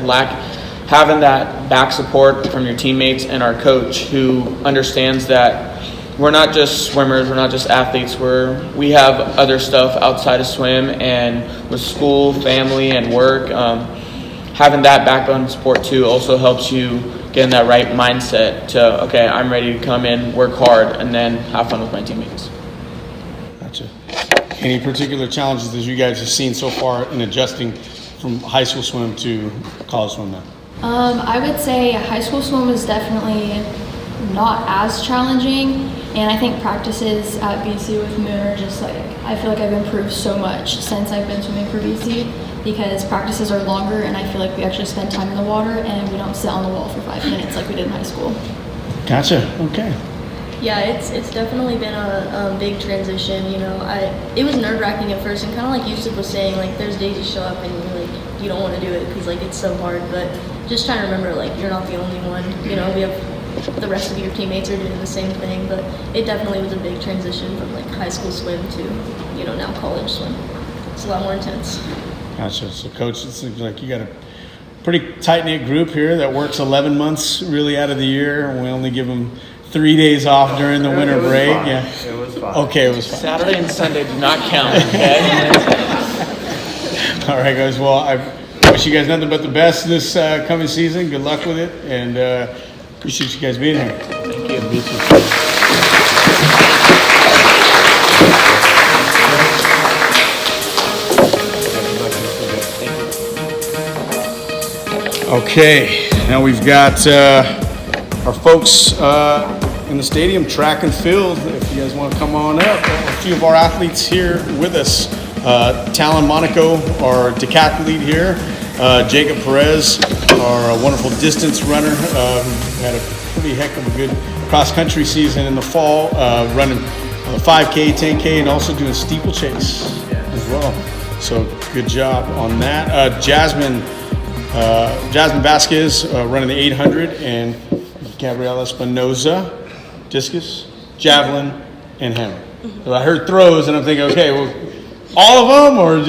having that back support from your teammates and our coach, who understands that we're not just swimmers, we're not just athletes, we have other stuff outside of swim, and with school, family, and work. Having that backbone support too also helps you get in that right mindset to, okay, I'm ready to come in, work hard, and then have fun with my teammates. Gotcha. Any particular challenges that you guys have seen so far in adjusting from high school swim to college swim now? I would say high school swim is definitely not as challenging, and I think practices at BC with Moon are just like, I feel like I've improved so much since I've been swimming for BC, because practices are longer and I feel like we actually spend time in the water and we don't sit on the wall for 5 minutes like we did in high school. Gotcha. Okay. Yeah, it's definitely been a big transition. It was nerve-wracking at first, and kind of like Yusuf was saying, like there's days you show up and you don't want to do it because like it's so hard. But just trying to remember, like, you're not the only one. We have the rest of your teammates are doing the same thing. But it definitely was a big transition from like high school swim to now college swim. It's a lot more intense. Gotcha. So, Coach, it seems like you got a pretty tight-knit group here that works 11 months really out of the year, and we only give them 3 days off during the winter break. Fine. Yeah, it was fine. Okay, it was fine. Saturday and Sunday do not count. Okay. All right, guys. Well, I wish you guys nothing but the best this coming season. Good luck with it, and appreciate you guys being here. Thank you. Okay, now we've got our folks in the stadium, track and field. If you guys want to come on up, a few of our athletes here with us Talon Monaco, our decathlete here. Jacob Perez, our wonderful distance runner. Had a pretty heck of a good cross-country season in the fall, running 5K, 10K, and also doing steeplechase as well. So good job on that. Jasmine Vasquez running the 800, and Gabriela Espinoza, discus, javelin, and hammer. So I heard throws, and I'm thinking, okay, well, all of them, or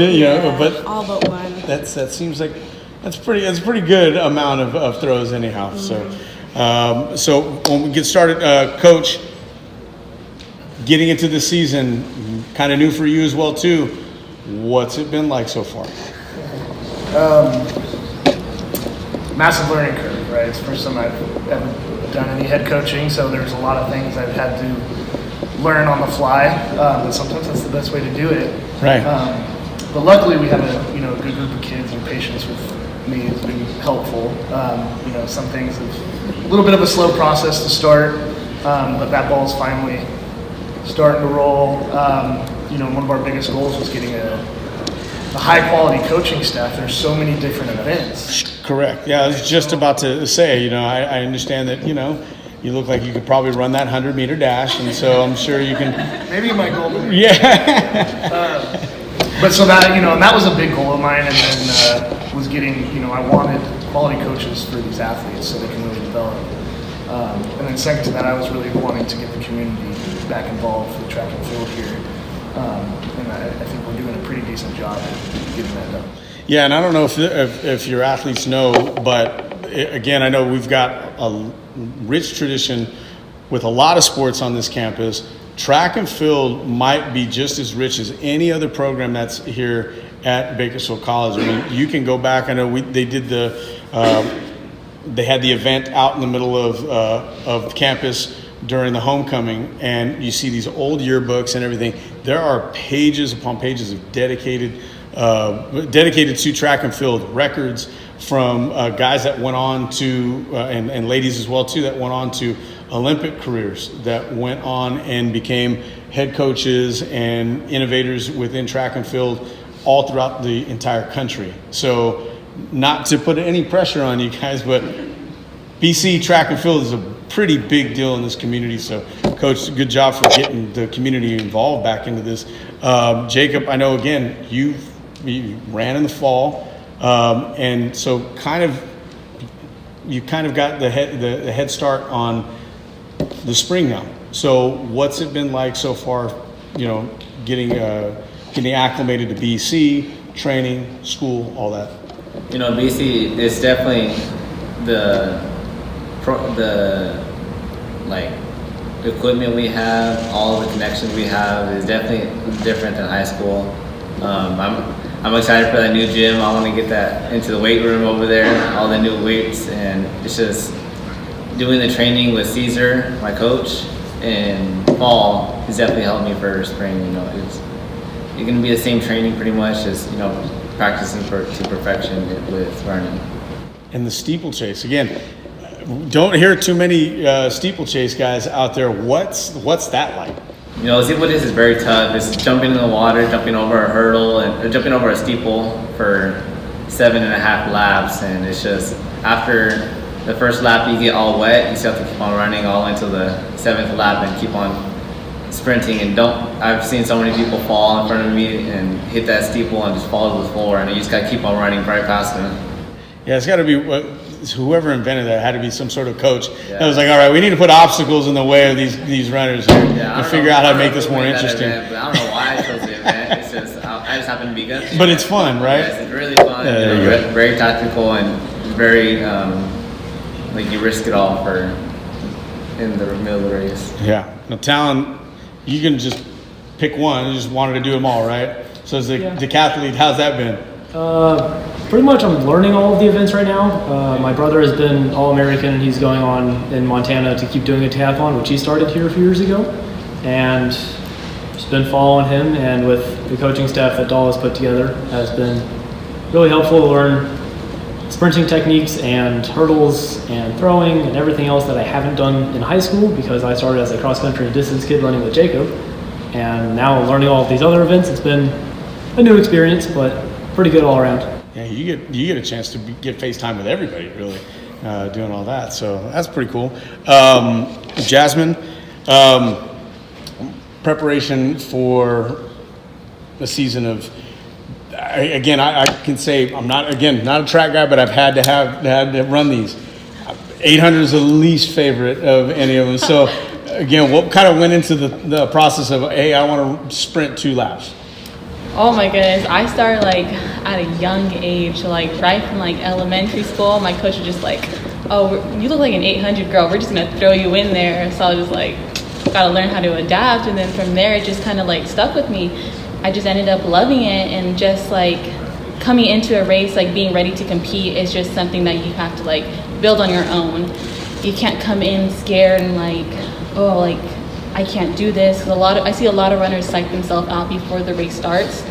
but all but one. That seems like that's a pretty good amount of throws anyhow. Mm-hmm. So when we get started, Coach, getting into the season, kind of new for you as well too. What's it been like so far? Massive learning curve, right? It's the first time I've ever done any head coaching, so there's a lot of things I've had to learn on the fly, but sometimes that's the best way to do it. Right. But luckily we have a good group of kids, and patience with me has been helpful. Some things have a little bit of a slow process to start, but that ball's finally starting to roll. One of our biggest goals was getting a high quality coaching staff. There's so many different events. Correct. Yeah, I was just about to say, I understand that, you look like you could probably run that 100-meter dash, and so I'm sure you can. Maybe my goal. Yeah. But so that, and that was a big goal of mine, and then was getting, I wanted quality coaches for these athletes so they can really develop. And then second to that, I was really wanting to get the community back involved with track and field here. And I think we're doing a pretty decent job of getting that done. Yeah, and I don't know if your athletes know, but again, I know we've got a rich tradition with a lot of sports on this campus. Track and field might be just as rich as any other program that's here at Bakersfield College. I mean, you can go back. I know they did they had the event out in the middle of campus during the homecoming, and you see these old yearbooks and everything. There are pages upon pages of dedicated to track and field records from guys that went on to, and ladies as well too, that went on to Olympic careers, that went on and became head coaches and innovators within track and field all throughout the entire country. So not to put any pressure on you guys, but BC track and field is a pretty big deal in this community. So Coach, good job for getting the community involved back into this. Jacob, I know again, you ran in the fall, and so you kind of got the head start on the spring now. So what's it been like so far, getting acclimated to BC, training, school, all that? BC is definitely the equipment we have, all the connections we have is definitely different than high school. I'm excited for that new gym. I want to get that into the weight room over there, all the new weights, and it's just doing the training with Caesar, my coach, in fall has definitely helped me for spring. It's going to be the same training pretty much, just practicing to perfection with running. And the steeplechase again. Don't hear too many steeplechase guys out there. What's that like? Steeplechase is very tough. It's jumping in the water, jumping over a hurdle, or jumping over a steeple for 7.5 laps, and it's just after the first lap you get all wet. You still have to keep on running all until the 7th lap and keep on sprinting. And I've seen so many people fall in front of me and hit that steeple and just fall to the floor, and you just gotta keep on running right past them. Yeah, it's got to be whoever invented that had to be some sort of coach that was like, all right, we need to put obstacles in the way of these runners here and figure out how to make this more interesting. But I don't know why I chose the event. It's just I just happen to be good. But it's fun, right? Yes, it's really fun. Very tactical and very you risk it all in the middle of the race. Yeah. Now, Talon, you can just pick one. You just wanted to do them all, right? So as the decathlete, how's that been? Pretty much I'm learning all of the events right now. My brother has been All-American. He's going on in Montana to keep doing a decathlon, which he started here a few years ago. And just been following him, and with the coaching staff that Dahl has put together has been really helpful to learn sprinting techniques and hurdles and throwing and everything else that I haven't done in high school, because I started as a cross-country and distance kid running with Jacob. And now learning all of these other events, it's been a new experience, but pretty good all around. Yeah, you get a chance to get FaceTime with everybody, really, doing all that. So that's pretty cool. Jasmine, preparation for the season of. I can say I'm not a track guy, but I've had to run these. 800 is the least favorite of any of them. So again, what kind of went into the process of, hey, I want to sprint 2 laps? Oh my goodness, I started like at a young age, like right from like elementary school. My coach was just like, oh, you look like an 800 girl. We're just gonna throw you in there. So I was just like, gotta learn how to adapt. And then from there, it just kind of like stuck with me. I just ended up loving it, and just like coming into a race, like being ready to compete is just something that you have to like build on your own. You can't come in scared and like, oh, like I can't do this. I see a lot of runners psych themselves out before the race starts,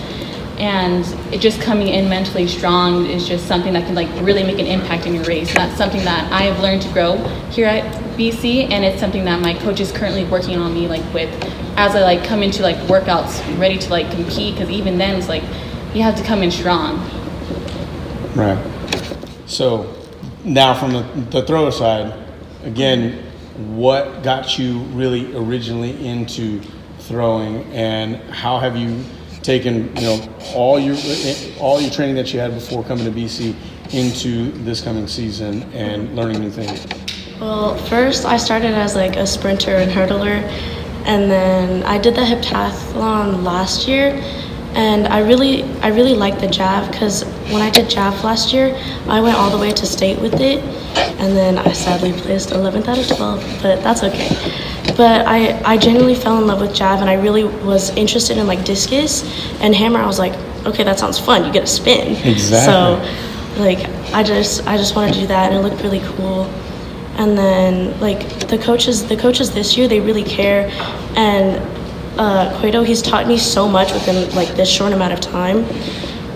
and it just coming in mentally strong is just something that can like really make an impact in your race. And that's something that I have learned to grow here at BC, and it's something that my coach is currently working on me like with as I like come into like workouts ready to like compete, because even then it's like you have to come in strong. Right. So now from the thrower side, again, what got you really originally into throwing, and how have you taken all your training that you had before coming to BC into this coming season and learning new things? Well, first I started as like a sprinter and hurdler, and then I did the heptathlon last year, and I really liked the jav, because when I did jav last year, I went all the way to state with it, and then I sadly placed 11th out of 12, but that's okay. But I genuinely fell in love with jav, and I really was interested in like discus and hammer. I was like, okay, that sounds fun. You get a spin. Exactly. So like I just wanted to do that, and it looked really cool. And then like the coaches this year, they really care, and Cueto, he's taught me so much within like this short amount of time,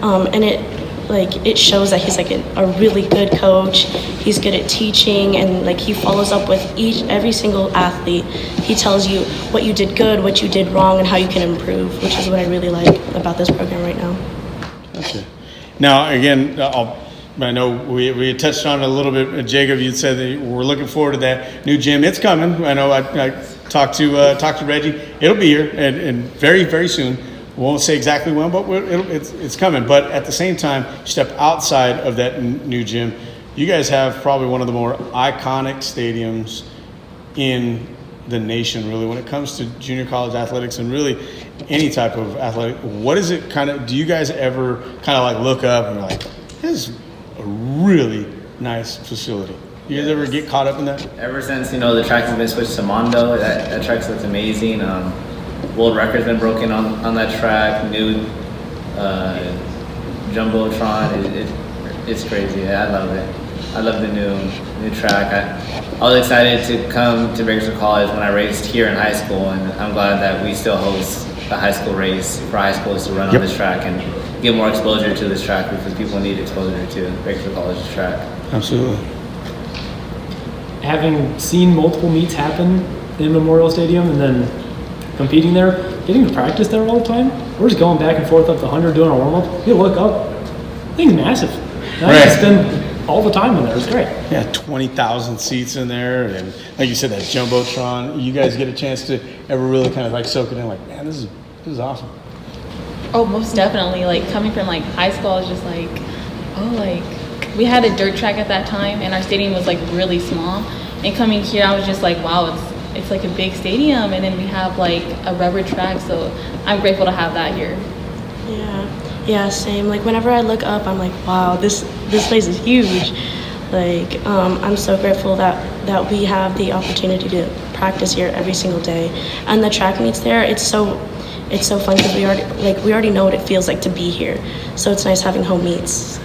and it shows that he's like a really good coach. He's good at teaching, and like he follows up with every single athlete. He tells you what you did good, what you did wrong, and how you can improve, which is what I really like about this program right now. Gotcha. Now again, I know we had touched on it a little bit. Jacob, you said that we're looking forward to that new gym. It's coming. I know I talked to Reggie. It'll be here and very, very soon. We won't say exactly when, but it's coming. But at the same time, step outside of that new gym. You guys have probably one of the more iconic stadiums in the nation, really, when it comes to junior college athletics and really any type of athletic. What is it kind of? Do you guys ever kind of like look up and you're like, this is a really nice facility? You guys ever get caught up in that? Ever since the track has been switched to Mondo, that track looks amazing. World record's been broken on that track. New jumbotron, it's crazy. I love it. I love the new track. I was excited to come to Bakersfield College when I raced here in high school, and I'm glad that we still host the high school race for high schools to run on this track and get more exposure to this track, because people need exposure to Bakersfield College's track. Absolutely. Having seen multiple meets happen in Memorial Stadium and then competing there, getting to practice there all the time, we're just going back and forth up the 100 doing a warm-up. You look up, the thing's massive. And I spend all the time in there. It's great. Yeah, 20,000 seats in there, and like you said, that jumbotron. You guys get a chance to ever really kind of like soak it in, like, man, this is awesome. Oh, most definitely. Like coming from like high school, I was just like, oh, like we had a dirt track at that time, and our stadium was like really small. And coming here, I was just like, wow, it's like a big stadium, and then we have like a rubber track. So I'm grateful to have that here. Yeah, same. Like whenever I look up, I'm like, wow, this place is huge. Like I'm so grateful that we have the opportunity to practice here every single day, and the track meets there. It's so fun because we already know what it feels like to be here. So it's nice having home meets.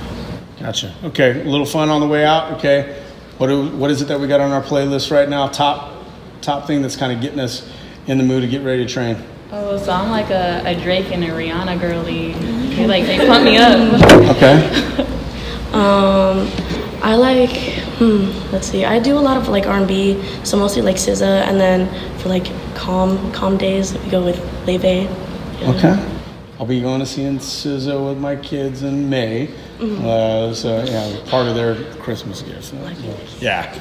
Gotcha. Okay, a little fun on the way out. Okay, what is it that we got on our playlist right now? Top thing that's kind of getting us in the mood to get ready to train. Oh, so I'm like a Drake and a Rihanna girly. They pump me up. Okay. I like, let's see. I do a lot of like R&B, so mostly like SZA, and then for like calm days, we go with Leve. Yeah. Okay. I'll be going to see SZA with my kids in May. So yeah, part of their Christmas gift. Yeah.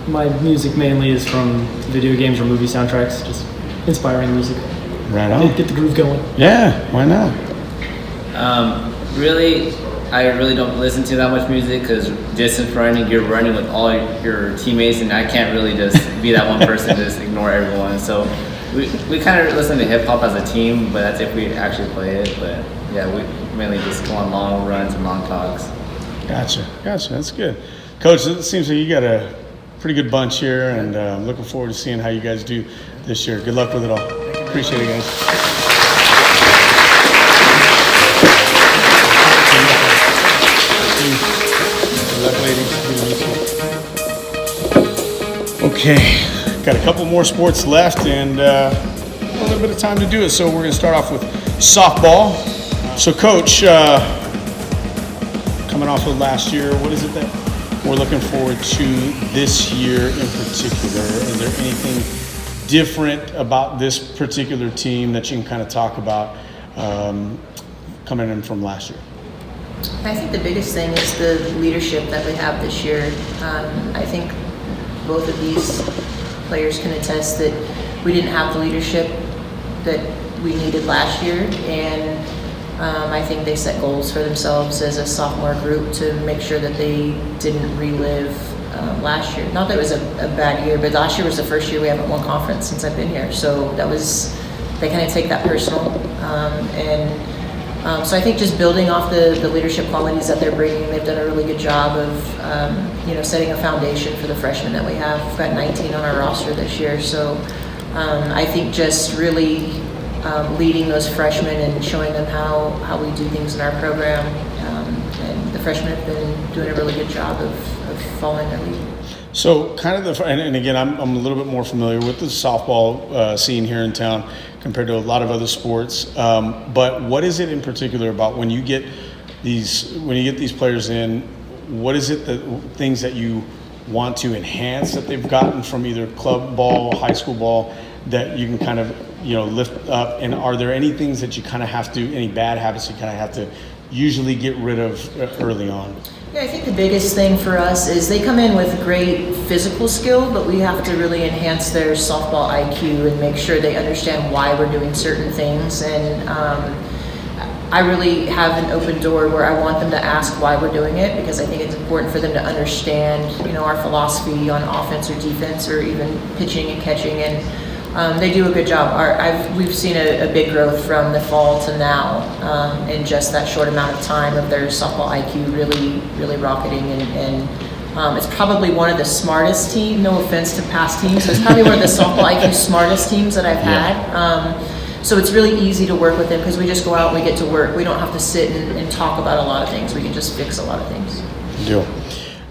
My music mainly is from video games or movie soundtracks, just inspiring music. Right on. Get the groove going. Yeah, why not? I really don't listen to that much music because distance running, you're running with all your teammates, and I can't really just be that one person just ignore everyone. So we kind of listen to hip hop as a team, but that's if we actually play it. But yeah, we mainly just go on long runs and long talks. Gotcha. That's good. Coach, it seems like you got a pretty good bunch here, and I'm looking forward to seeing how you guys do this year. Good luck with it all. Appreciate it, guys. Good luck, ladies. Okay, got a couple more sports left and a little bit of time to do it. So we're going to start off with softball. So, Coach, coming off of last year, what is it that we're looking forward to this year in particular? Is there anything different about this particular team that you can kind of talk about coming in from last year? I think the biggest thing is the leadership that we have this year. I think both of these players can attest that we didn't have the leadership that we needed last year, and I think they set goals for themselves as a sophomore group to make sure that they didn't relive last year. Not that it was a bad year, but last year was the first year we haven't won conference since I've been here, so they kind of take that personal, so I think just building off the leadership qualities that they're bringing, they've done a really good job of setting a foundation for the freshmen that we have. We've got 19 on our roster this year, so I think just really leading those freshmen and showing them how we do things in our program, and the freshmen have been doing a really good job of following their lead. So kind of and again, I'm a little bit more familiar with the softball scene here in town compared to a lot of other sports. But what is it in particular about when you get these players in? What is it things that you want to enhance that they've gotten from either club ball, high school ball, that you can kind of lift up? And are there any things that you kind of have to, any bad habits you kind of have to usually get rid of early on? Yeah, I think the biggest thing for us is they come in with great physical skill, but we have to really enhance their softball IQ and make sure they understand why we're doing certain things. And I really have an open door where I want them to ask why we're doing it, because I think it's important for them to understand, our philosophy on offense or defense or even pitching and catching. And they do a good job. We've seen a big growth from the fall to now in just that short amount of time of their softball IQ really rocketing. And it's probably one of the smartest teams, no offense to past teams, but it's probably one of the softball IQ smartest teams that I've had. So it's really easy to work with them because we just go out and we get to work. We don't have to sit and talk about a lot of things. We can just fix a lot of things. Good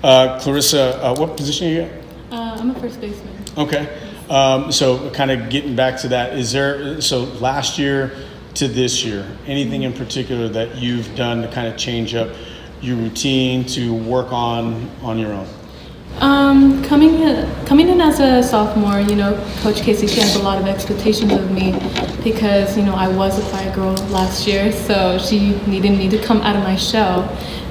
deal. Clarissa, what position are you at? I'm a first baseman. Okay. So kind of getting back to that, so last year to this year, anything in particular that you've done to kind of change up your routine to work on your own? Coming in as a sophomore, Coach Casey, she has a lot of expectations of me because, I was a fire girl last year, so she needed me to come out of my shell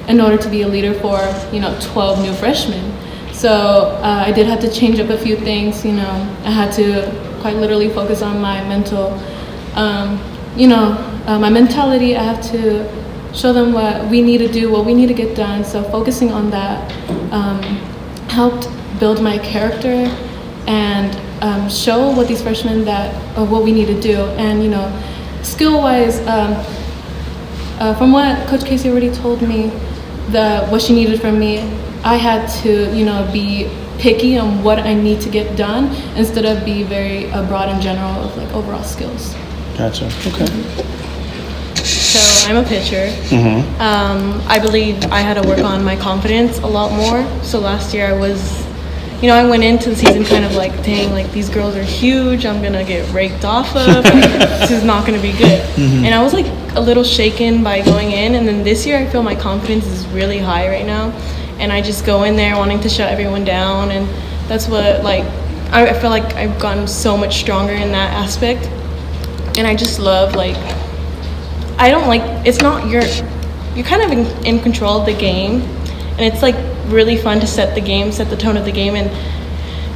in order to be a leader for, 12 new freshmen. So I did have to change up a few things, I had to quite literally focus on my mental, my mentality. I have to show them what we need to do, what we need to get done. So focusing on that helped build my character and show what these freshmen what we need to do. And, skill-wise, from what Coach Casey already told me, what she needed from me, I had to, be picky on what I need to get done instead of be very broad and general of overall skills. Gotcha. Okay. So I'm a pitcher. I believe I had to work on my confidence a lot more. So last year I was, I went into the season kind of dang, these girls are huge. I'm gonna get raked off of. This is not gonna be good. And I was a little shaken by going in. And then this year I feel my confidence is really high right now. And I just go in there wanting to shut everyone down, and that's what I feel like I've gotten so much stronger in that aspect. and I just love like I don't like it's not you're kind of in control of the game, and it's like really fun to set the tone of the game, and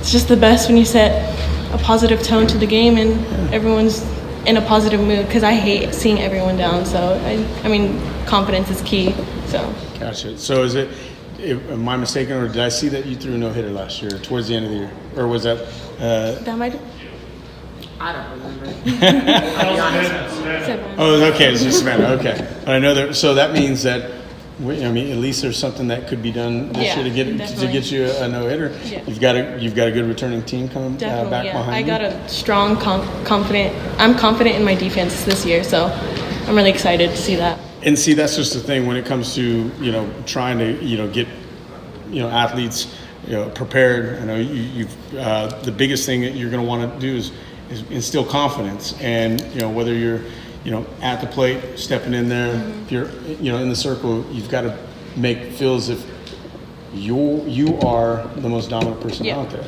it's just the best when you set a positive tone to the game and everyone's in a positive mood, because I hate seeing everyone down. So I mean confidence is key. So Gotcha. So am I mistaken, or did I see that you threw a no-hitter last year towards the end of the year, or was that that might I don't remember. I'll be honest. Oh, okay, it's just Savannah. Okay, but I know that. So that means that I mean, at least there's something that could be done this year to get you a no hitter. Yeah. You've got a good returning team coming back behind I you. got a strong, confident. I'm confident in my defense this year, so I'm really excited to see that. And see, that's just the thing when it comes to trying to get athletes prepared. I know you've the biggest thing that you're going to want to do is instill confidence, and whether you're at the plate, stepping in there, if you're in the circle, you've got to feel as if you are the most dominant person out there.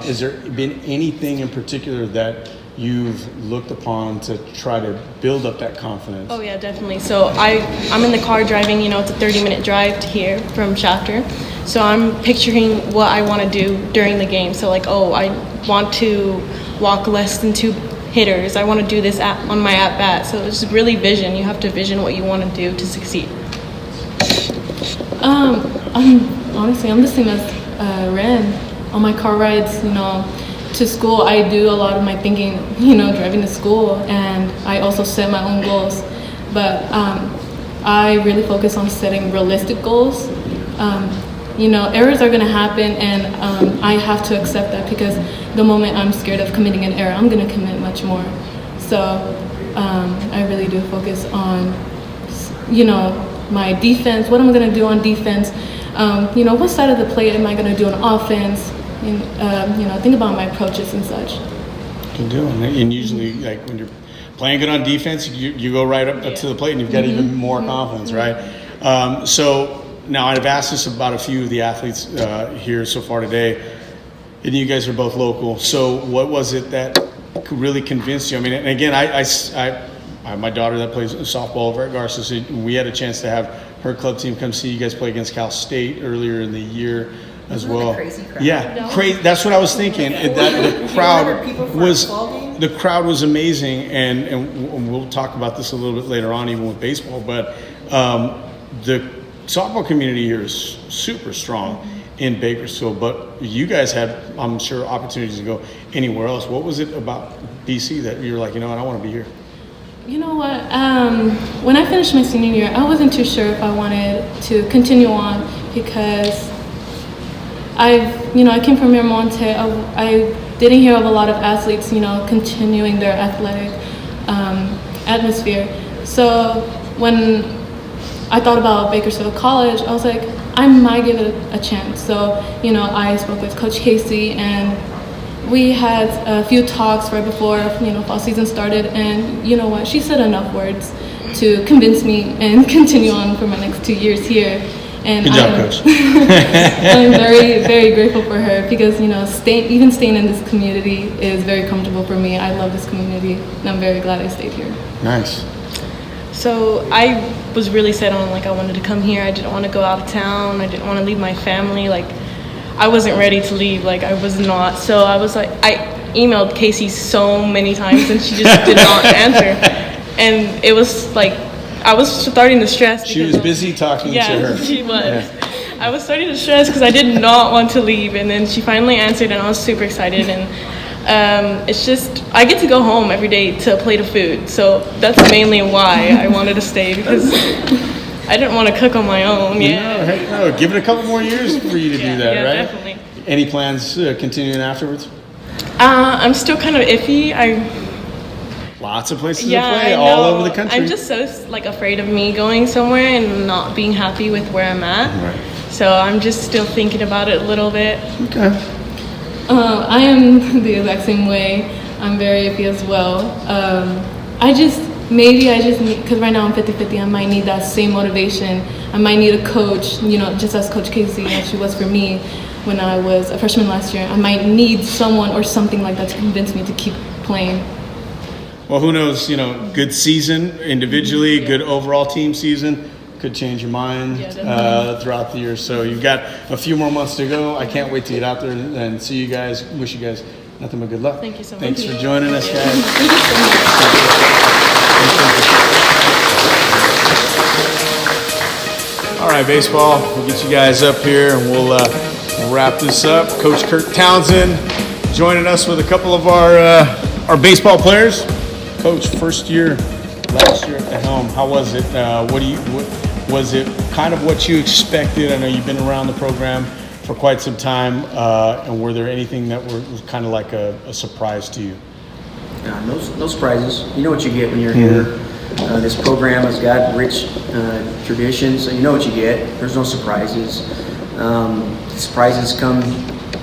Has there been anything in particular that you've looked upon to try to build up that confidence? Oh yeah, definitely. So I'm in the car driving, it's a 30-minute drive to here from Chapter. So I'm picturing what I want to do during the game. So like, I want to walk less than 2 hitters. I want to do this on my at-bat. So it's really vision. You have to vision what you want to do to succeed. I'm the same as Ren. On my car rides, to school, I do a lot of my thinking, driving to school, and I also set my own goals. But I really focus on setting realistic goals. Errors are going to happen, and I have to accept that, because the moment I'm scared of committing an error, I'm going to commit much more. So I really do focus on, my defense. What am I going to do on defense? What side of the plate am I going to do on offense? And, think about my approaches and such. Good deal. And usually, like when you're playing good on defense, you go right up to the plate, and you've got even more confidence, right? So now I've asked this about a few of the athletes here so far today, and you guys are both local. So what was it that really convinced you? I mean, and again, I have my daughter that plays softball over at Garcia. We had a chance to have her club team come see you guys play against Cal State earlier in the year as well. Crazy crowd? Yeah, crazy. That's what I was thinking. The crowd was amazing, and we'll talk about this a little bit later on, even with baseball. But the softball community here is super strong in Bakersfield. But you guys had, I'm sure, opportunities to go anywhere else. What was it about BC that you were like, I want to be here? You know what? When I finished my senior year, I wasn't too sure if I wanted to continue on, because I came from Miramonte. I didn't hear of a lot of athletes, continuing their athletic atmosphere. So when I thought about Bakersfield College, I was like, I might give it a chance. So, I spoke with Coach Casey, and we had a few talks right before, fall season started, and you know what? She said enough words to convince me and continue on for my next 2 years here. And good job, Coach. I'm very, very grateful for her, because staying in this community is very comfortable for me. I love this community, and I'm very glad I stayed here. Nice. So I was really set on I wanted to come here. I didn't want to go out of town. I didn't want to leave my family. I wasn't ready to leave. I was not. So I was I emailed Casey so many times, and she just did not answer. And it was I was starting to stress. She was busy talking to her. Yeah, she was. Yeah. I was starting to stress because I did not want to leave, and then she finally answered, and I was super excited. And it's just I get to go home every day to a plate of food, so that's mainly why I wanted to stay, because I didn't want to cook on my own. Yeah. No, heck no. Give it a couple more years for you to do that, right? Definitely. Any plans continuing afterwards? I'm still kind of iffy. Lots of places to play all over the country. I'm just so afraid of me going somewhere and not being happy with where I'm at. Right. So I'm just still thinking about it a little bit. Okay. I am the exact same way. I'm very iffy as well. I just need, because right now I'm 50-50, I might need that same motivation. I might need a coach, just as Coach Casey, as she was for me when I was a freshman last year. I might need someone or something like that to convince me to keep playing. Well, who knows? Good season individually, good overall team season could change your mind throughout the year. So you've got a few more months to go. I can't wait to get out there and see you guys. Wish you guys nothing but good luck. Thank you so much. Thanks for joining us, guys. Thank you so much. All right, baseball. We'll get you guys up here and we'll wrap this up. Coach Kirk Townsend joining us with a couple of our baseball players. Coach, first year, last year at the helm. How was it? Was it kind of what you expected? I know you've been around the program for quite some time, and were there anything that was kind of like a surprise to you? No surprises. You know what you get when you're here. This program has got rich traditions, so you know what you get. There's no surprises. Surprises come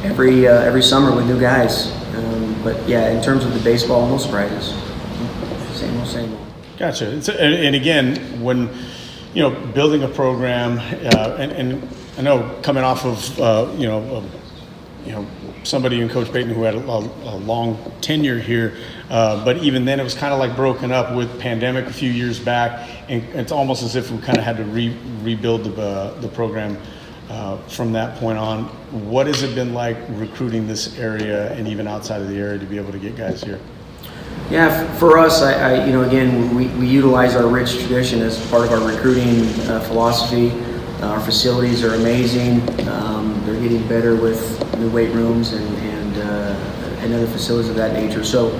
every summer with new guys. But yeah, in terms of the baseball, no surprises. Same old. Gotcha. And again, when building a program, and I know coming off of somebody in Coach Bateman who had a long tenure here, but even then it was kind of like broken up with pandemic a few years back, and it's almost as if we kind of had to rebuild the program from that point on. What has it been like recruiting this area and even outside of the area to be able to get guys here? Yeah, for us, again, we utilize our rich tradition as part of our recruiting philosophy. Our facilities are amazing. They're getting better with new weight rooms and other facilities of that nature. So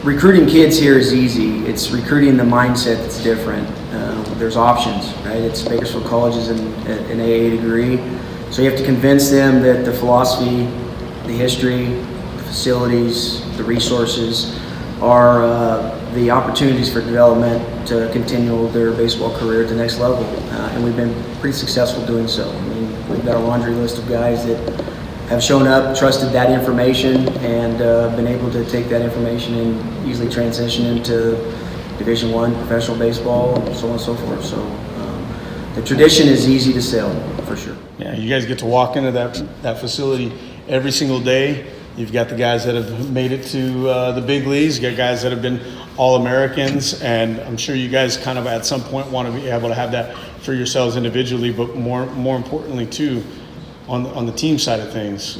recruiting kids here is easy. It's recruiting the mindset that's different. There's options, right? It's Bakersfield College is an AA degree. So you have to convince them that the philosophy, the history, the facilities, the resources are the opportunities for development to continue their baseball career at the next level. And we've been pretty successful doing so. I mean, we've got a laundry list of guys that have shown up, trusted that information, and been able to take that information and easily transition into Division I professional baseball, and so on and so forth. So the tradition is easy to sell, for sure. Yeah, you guys get to walk into that facility every single day. You've got the guys that have made it to the big leagues. You got guys that have been All-Americans, and I'm sure you guys kind of at some point want to be able to have that for yourselves individually, but more importantly too, on the team side of things.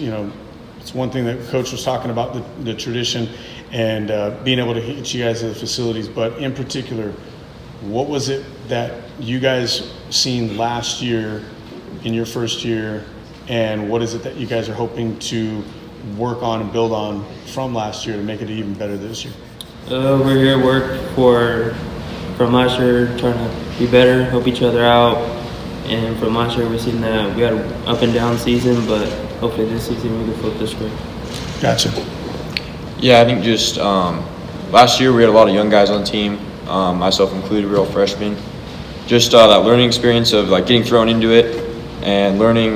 It's one thing that Coach was talking about, the tradition and being able to hit you guys at the facilities, but in particular, what was it that you guys seen last year in your first year, and what is it that you guys are hoping to work on and build on from last year to make it even better this year? We're here to work from last year, trying to be better, help each other out. And from last year, we've seen that we had an up and down season, but hopefully this season we can flip this way. Gotcha. Yeah, I think just last year we had a lot of young guys on the team, myself included, real freshmen. Just that learning experience of like getting thrown into it and learning,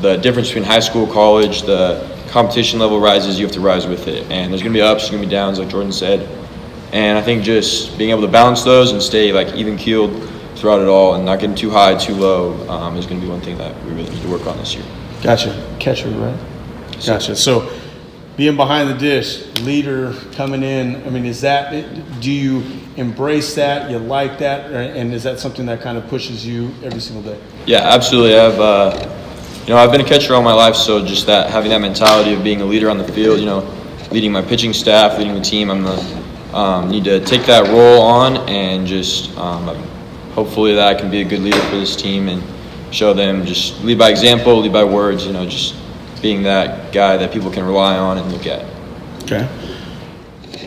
the difference between high school, college, the competition level rises, you have to rise with it. And there's going to be ups, there's going to be downs, like Jordan said. And I think just being able to balance those and stay like even-keeled throughout it all and not getting too high, too low is going to be one thing that we really need to work on this year. Gotcha. Catcher, right? Gotcha. So being behind the dish, leader coming in, I mean, do you embrace that? You like that? And is that something that kind of pushes you every single day? Yeah, absolutely. I've been a catcher all my life, so just having that mentality of being a leader on the field, leading my pitching staff, leading the team, need to take that role on and just hopefully that I can be a good leader for this team and show them, just lead by example, lead by words, just being that guy that people can rely on and look at. Okay.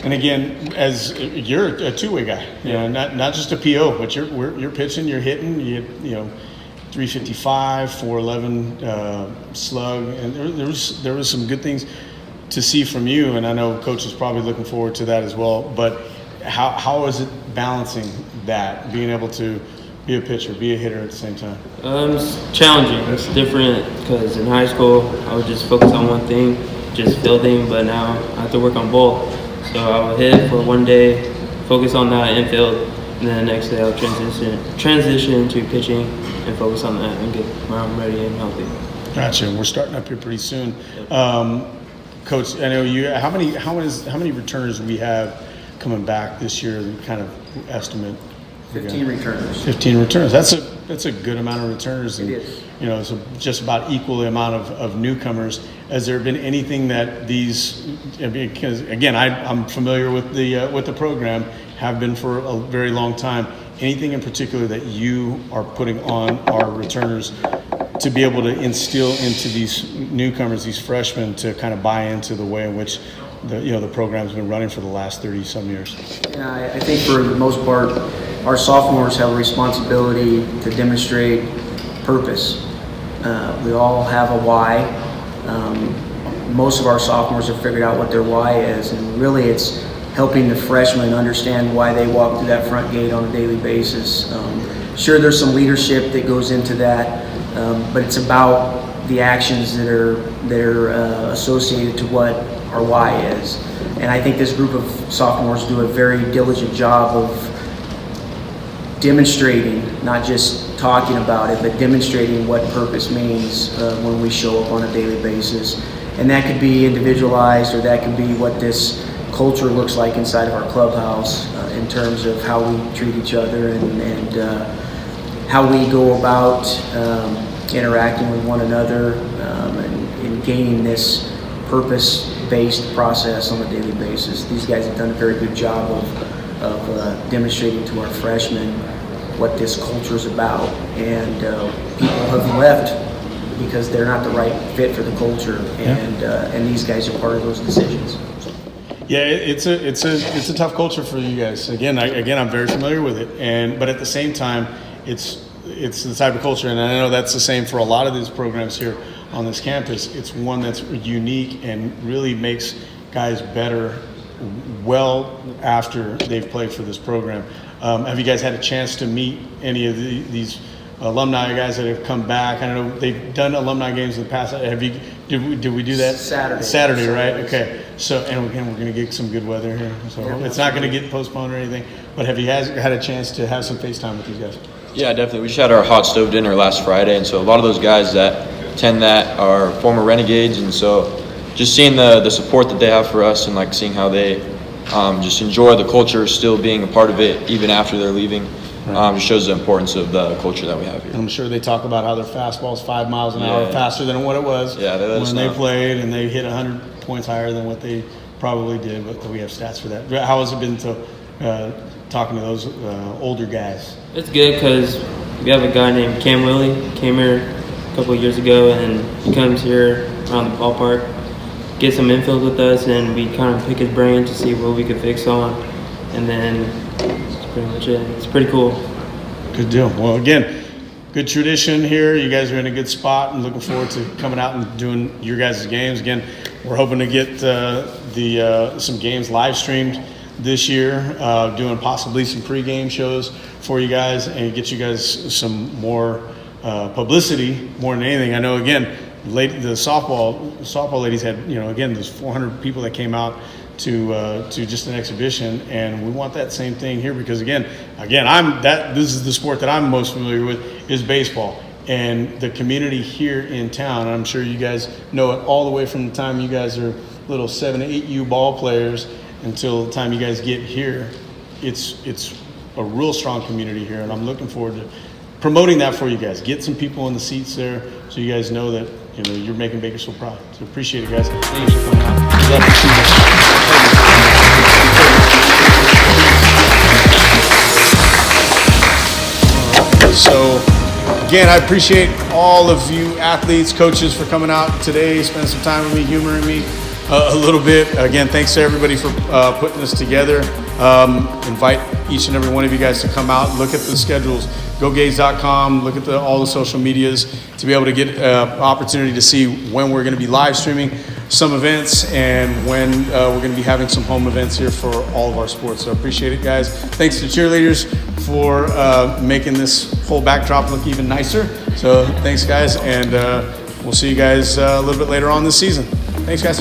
And again, as you're a two-way guy, not just a PO, but you're pitching, you're hitting, 355, 411 slug, and there was some good things to see from you, and I know Coach is probably looking forward to that as well. But how is it balancing that, being able to be a pitcher, be a hitter at the same time? It's challenging. It's different because in high school I would just focus on one thing, just fielding, but now I have to work on both. So I would hit for one day, focus on that infield, and then the next day I'll transition to pitching and focus on that and get my arm ready and healthy. Gotcha. We're starting up here pretty soon. Coach, I know you. How many returners we have coming back this year, kind of estimate? 15 returners. 15 returns. That's a good amount of returners. It And, is. you know, it's just about equal the amount of newcomers. Has there been anything that these? Because again, I'm familiar with the program, have been for a very long time. Anything in particular that you are putting on our returners to be able to instill into these newcomers, these freshmen, to kind of buy into the way in which the program's been running for the last 30 some years? Yeah, I think for the most part, our sophomores have a responsibility to demonstrate purpose. We all have a why. Most of our sophomores have figured out what their why is, and really it's helping the freshmen understand why they walk through that front gate on a daily basis. Sure, there's some leadership that goes into that, but it's about the actions that are associated to what our why is. And I think this group of sophomores do a very diligent job of demonstrating, not just talking about it, but demonstrating what purpose means when we show up on a daily basis. And that could be individualized, or that could be what this culture looks like inside of our clubhouse in terms of how we treat each other and how we go about interacting with one another and gaining this purpose-based process on a daily basis. These guys have done a very good job of demonstrating to our freshmen what this culture is about, and people have left because they're not the right fit for the culture, and these guys are part of those decisions. Yeah, it's a tough culture for you guys. Again, I'm very familiar with it, but at the same time, it's the type of culture, and I know that's the same for a lot of these programs here on this campus. It's one that's unique and really makes guys better well after they've played for this program. Have you guys had a chance to meet any of these alumni guys that have come back? I know they've done alumni games in the past. Did we do that? Saturday, right? Okay. So, and again, we're going to get some good weather here, so it's not going to get postponed or anything. But have you guys had a chance to have some FaceTime with these guys? Yeah, definitely. We just had our hot stove dinner last Friday, and so a lot of those guys that attend that are former Renegades, and so just seeing the support that they have for us, and like seeing how they just enjoy the culture, still being a part of it even after they're leaving, just shows the importance of the culture that we have here. I'm sure they talk about how their fastball is 5 miles an hour faster than what it was when they played, and they hit 100 points higher than what they probably did, but we have stats for that. How has it been to talking to those older guys? It's good because we have a guy named Cam Willie, came here a couple of years ago, and he comes here around the ballpark, gets some infield with us, and we kind of pick his brain to see what we could fix on, and then that's pretty much it. It's pretty cool. Good deal. Well, again, good tradition here. You guys are in a good spot, and looking forward to coming out and doing your guys' games. Again, we're hoping to get some games live streamed this year, doing possibly some pregame shows for you guys and get you guys some more publicity more than anything. I know, again, the softball ladies had, again, there's 400 people that came out to just an exhibition, and we want that same thing here because again, this is the sport that I'm most familiar with is baseball, and the community here in town. I'm sure you guys know it all the way from the time you guys are little 7 to 8U ball players until the time you guys get here. It's a real strong community here, and I'm looking forward to promoting that for you guys. Get some people in the seats there so you guys know that you're making Bakersfield proud. So appreciate it, guys. Thanks for coming out. Love to see you. So again, I appreciate all of you athletes, coaches for coming out today, spending some time with me, humoring me a little bit. Again, thanks to everybody for putting this together. Invite each and every one of you guys to come out, look at the schedules, gogaze.com, look at all the social medias to be able to get an opportunity to see when we're going to be live streaming some events and when we're going to be having some home events here for all of our sports. So I appreciate it, guys. Thanks to cheerleaders for making this whole backdrop look even nicer. So thanks, guys, and we'll see you guys a little bit later on this season. Thanks, guys.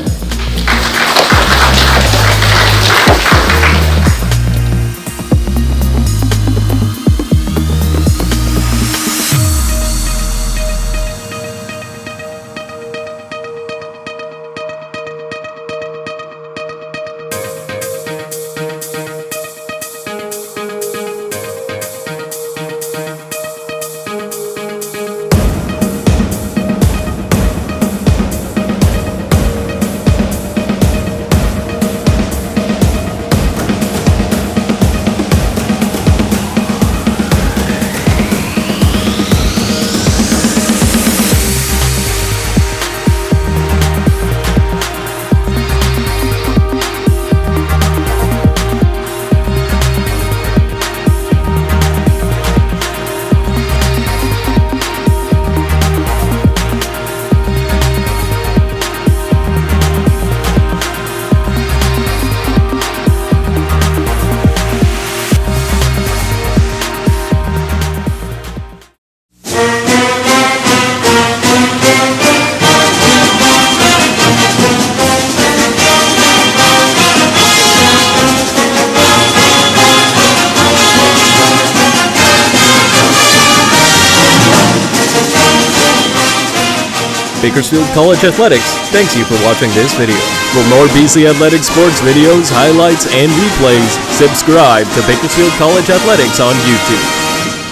Bakersfield College Athletics thanks you for watching this video. For more BC Athletics sports videos, highlights, and replays, subscribe to Bakersfield College Athletics on YouTube.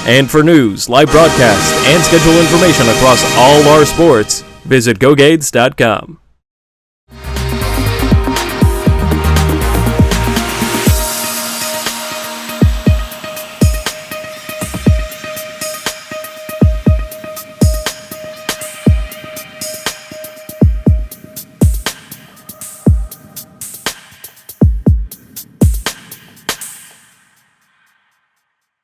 And for news, live broadcasts, and schedule information across all our sports, visit GoGades.com.